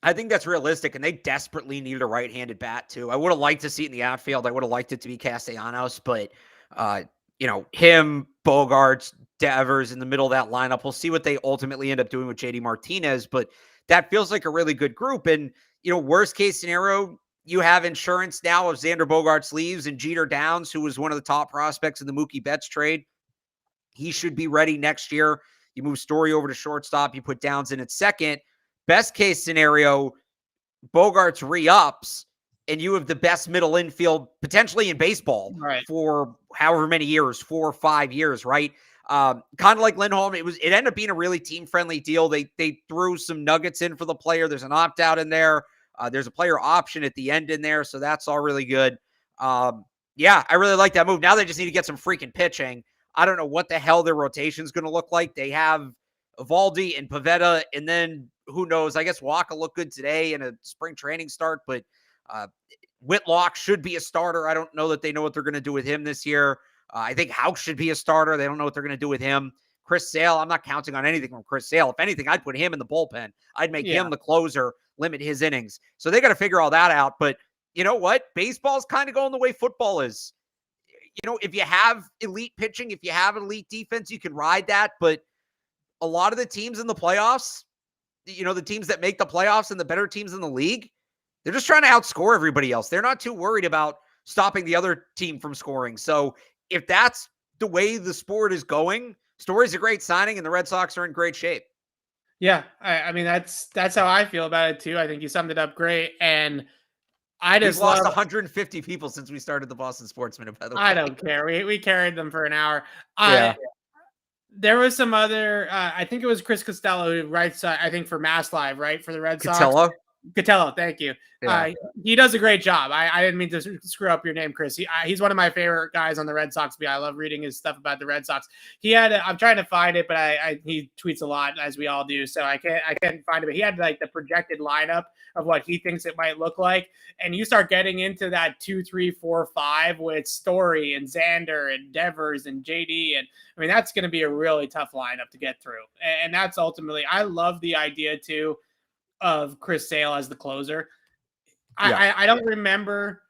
I think that's realistic, and they desperately needed a right-handed bat too. I would have liked to see it in the outfield. I would have liked it to be Castellanos, but him, Bogaerts, Devers in the middle of that lineup. We'll see what they ultimately end up doing with JD Martinez, but that feels like a really good group. And, worst case scenario, you have insurance now if Xander Bogaerts leaves and Jeter Downs, who was one of the top prospects in the Mookie Betts trade. He should be ready next year. You move Story over to shortstop. You put Downs in at second. Best case scenario, Bogaerts re-ups, and you have the best middle infield potentially in baseball for however many years, 4 or 5 years, right? Kind of like Lindholm, it ended up being a really team-friendly deal. They threw some nuggets in for the player. There's an opt-out in there. There's a player option at the end in there, so that's all really good. Yeah, I really like that move. Now they just need to get some freaking pitching. I don't know what the hell their rotation is going to look like. They have Eovaldi and Pivetta, and then who knows? I guess Waka looked good today in a spring training start, but Whitlock should be a starter. I don't know that they know what they're going to do with him this year. I think Houck should be a starter. They don't know what they're going to do with him. Chris Sale, I'm not counting on anything from Chris Sale. If anything, I'd put him in the bullpen. I'd make him the closer, limit his innings. So they got to figure all that out. But you know what? Baseball's kind of going the way football is. If you have elite pitching, if you have elite defense, you can ride that. But a lot of the teams in the playoffs, the teams that make the playoffs and the better teams in the league, they're just trying to outscore everybody else. They're not too worried about stopping the other team from scoring. So if that's the way the sport is going, Story's a great signing, and the Red Sox are in great shape. Yeah, I mean, that's how I feel about it too. I think you summed it up great. And I just lost 150 people since we started the Boston Sportsman, by the way. I don't care. We carried them for an hour. There was some other, I think it was Chris Costello who writes, I think for Mass Live, right? For the Red Sox. Costello, thank you. Yeah. He does a great job. I didn't mean to screw up your name, Chris. He's one of my favorite guys on the Red Sox. I love reading his stuff about the Red Sox. He had, I'm trying to find it, but he tweets a lot, as we all do, so I can't find it. But he had like the projected lineup of what he thinks it might look like, and you start getting into that 2, 3, 4, 5 with Story and Xander and Devers and JD, and I mean that's going to be a really tough lineup to get through. And that's ultimately, I love the idea too of Chris Sale as the closer. I don't remember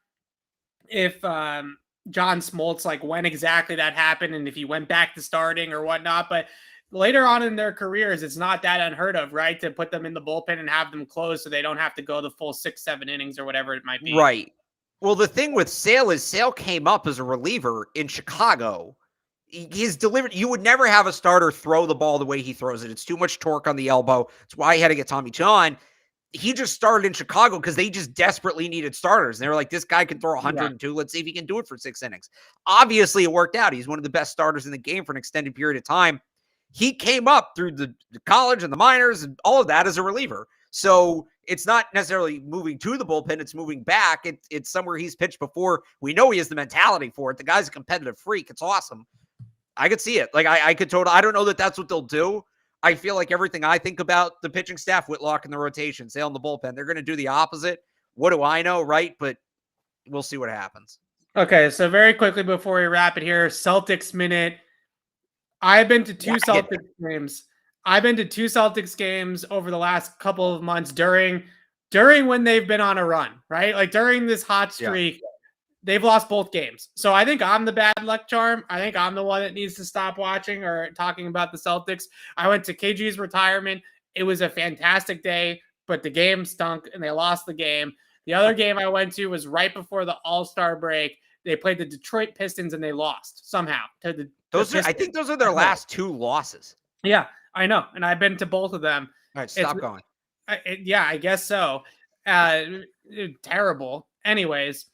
if John Smoltz, like when exactly that happened and if he went back to starting or whatnot, but later on in their careers, it's not that unheard of, right? To put them in the bullpen and have them close so they don't have to go the full 6-7 innings or whatever it might be. Right. Well, the thing with Sale is Sale came up as a reliever in Chicago. He's delivered. You would never have a starter throw the ball the way he throws it. It's too much torque on the elbow. That's why he had to get Tommy John. He just started in Chicago because they just desperately needed starters. And they were like, this guy can throw 102. Yeah. Let's see if he can do it for 6 innings. Obviously, it worked out. He's one of the best starters in the game for an extended period of time. He came up through the college and the minors and all of that as a reliever. So it's not necessarily moving to the bullpen. It's moving back. It's somewhere he's pitched before. We know he has the mentality for it. The guy's a competitive freak. It's awesome. I could see it. Like I could totally, I don't know that that's what they'll do. I feel like everything I think about the pitching staff, Whitlock in the rotation, Sale in the bullpen, they're going to do the opposite. What do I know, right? But we'll see what happens. Okay, so very quickly before we wrap it here, Celtics minute. I've been to two Celtics games. I've been to 2 Celtics games over the last couple of months during when they've been on a run, right? Like during this hot streak, they've lost both games. So I think I'm the bad luck charm. I think I'm the one that needs to stop watching or talking about the Celtics. I went to KG's retirement. It was a fantastic day, but the game stunk and they lost the game. The other game I went to was right before the All-Star break. They played the Detroit Pistons and they lost somehow. I think those are their last 2 losses. Yeah, I know. And I've been to both of them. All right, stop going. I guess so. Terrible. Anyways,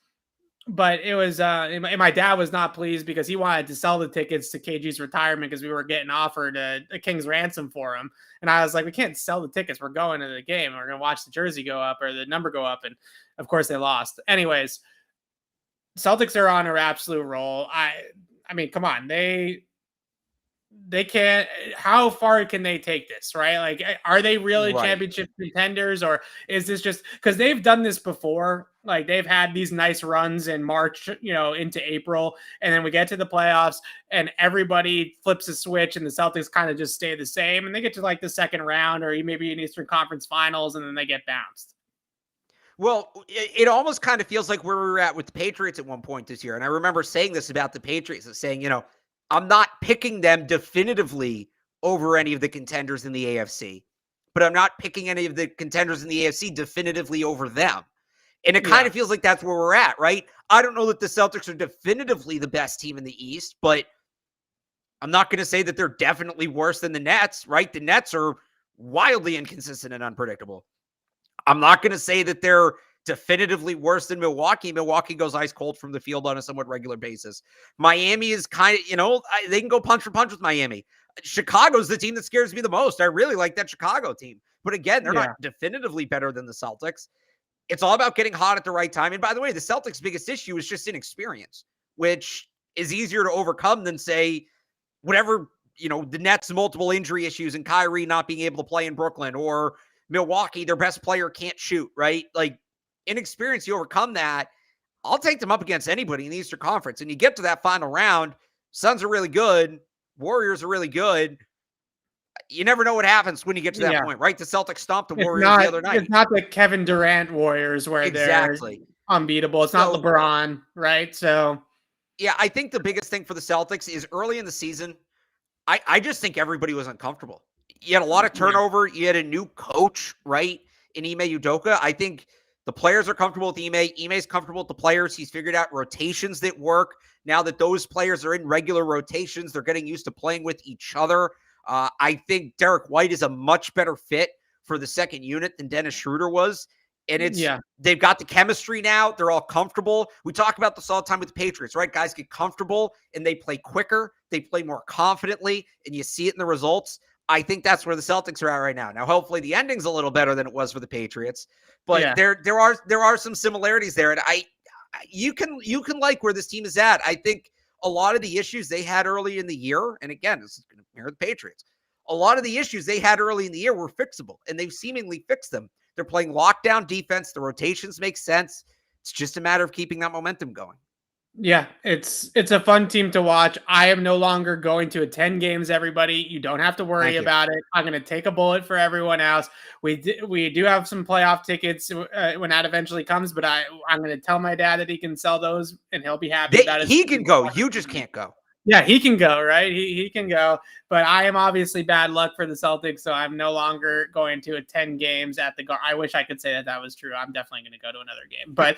but it was and my dad was not pleased because he wanted to sell the tickets to KG's retirement because we were getting offered a king's ransom for him, and I was like, we can't sell the tickets, we're going to the game, we're going to watch the jersey go up or the number go up, and of course they lost. Anyways, Celtics are on an absolute roll. I mean, come on, they can't. How far can they take this, right? Like, are they really championship contenders, or is this just because they've done this before? Like, they've had these nice runs in March, into April, and then we get to the playoffs and everybody flips a switch and the Celtics kind of just stay the same, and they get to like the second round or maybe an Eastern Conference Finals, and then they get bounced. Well, it almost kind of feels like where we were at with the Patriots at one point this year. And I remember saying this about the Patriots, saying, I'm not picking them definitively over any of the contenders in the AFC, but I'm not picking any of the contenders in the AFC definitively over them. And it kind of feels like that's where we're at, right? I don't know that the Celtics are definitively the best team in the East, but I'm not going to say that they're definitely worse than the Nets, right? The Nets are wildly inconsistent and unpredictable. I'm not going to say that they're definitively worse than Milwaukee. Milwaukee goes ice cold from the field on a somewhat regular basis. Miami is kind of, they can go punch for punch with Miami. Chicago's the team that scares me the most. I really like that Chicago team. But again, they're not definitively better than the Celtics. It's all about getting hot at the right time. And by the way, the Celtics' biggest issue is just inexperience, which is easier to overcome than, say, whatever, the Nets' multiple injury issues and Kyrie not being able to play in Brooklyn, or Milwaukee, their best player can't shoot, right? Like, inexperience, you overcome that. I'll take them up against anybody in the Eastern Conference. And you get to that final round, Suns are really good, Warriors are really good. You never know what happens when you get to that point, right? The Celtics stomped the Warriors the other night. It's not the Kevin Durant Warriors where they're unbeatable. It's not LeBron, right? So, yeah, I think the biggest thing for the Celtics is early in the season, I just think everybody was uncomfortable. You had a lot of turnover. You had a new coach, right, in Ime Udoka. I think the players are comfortable with Ime. Ime's comfortable with the players. He's figured out rotations that work. Now that those players are in regular rotations, they're getting used to playing with each other. I think Derek White is a much better fit for the second unit than Dennis Schroeder was. And they've got the chemistry now. They're all comfortable. We talk about this all the time with the Patriots, right? Guys get comfortable and they play quicker. They play more confidently, and you see it in the results. I think that's where the Celtics are at right now. Now, hopefully the ending's a little better than it was for the Patriots, but there are some similarities there. And you can like where this team is at. I think a lot of the issues they had early in the year, and again, this is going to mirror the Patriots, a lot of the issues they had early in the year were fixable, and they've seemingly fixed them. They're playing lockdown defense. The rotations make sense. It's just a matter of keeping that momentum going. Yeah, it's a fun team to watch. I am no longer going to attend games, everybody. You don't have to worry about it. I'm going to take a bullet for everyone else. We do have some playoff tickets when that eventually comes, but I'm going to tell my dad that he can sell those and he'll be happy about it. He can go. You just can't go. Yeah, he can go, right? He can go. But I am obviously bad luck for the Celtics, so I'm no longer going to attend games at the Garden. I wish I could say that was true. I'm definitely going to go to another game. But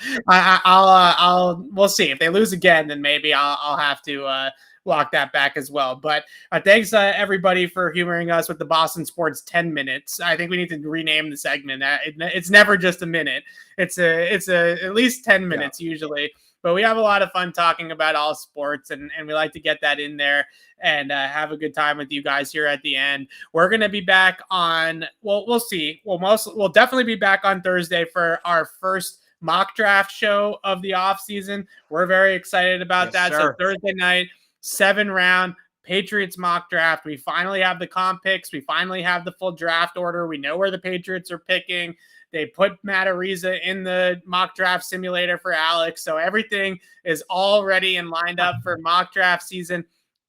we'll see. If they lose again, then maybe I'll have to walk that back as well. But thanks everybody for humoring us with the Boston Sports 10 minutes. I think we need to rename the segment. It's never just a minute. It's at least 10 minutes usually. But we have a lot of fun talking about all sports, and we like to get that in there and have a good time with you guys here at the end. We're going to be back on, we'll see. We'll definitely be back on Thursday for our first mock draft show of the off season. We're very excited about that. Sir. So Thursday night, 7-round Patriots mock draft. We finally have the comp picks. We finally have the full draft order. We know where the Patriots are picking. They put Matt Ariza in the mock draft simulator for Alex. So everything is all ready and lined up for mock draft season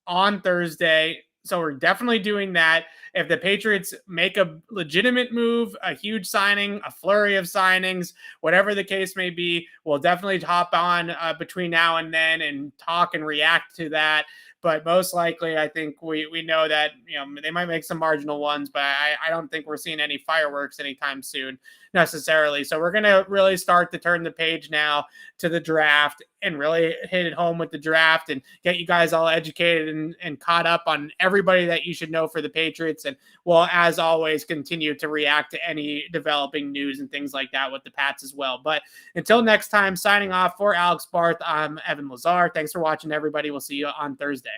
on Thursday. So we're definitely doing that. If the Patriots make a legitimate move, a huge signing, a flurry of signings, whatever the case may be, we'll definitely hop on between now and then and talk and react to that. But most likely, I think we know that they might make some marginal ones, but I don't think we're seeing any fireworks anytime soon. necessarily. So we're going to really start to turn the page now to the draft and really hit it home with the draft and get you guys all educated and caught up on everybody that you should know for the Patriots. And we'll, as always, continue to react to any developing news and things like that with the Pats as well. But until next time, signing off for Alex Barth, I'm Evan Lazar. Thanks for watching, everybody. We'll see you on Thursday.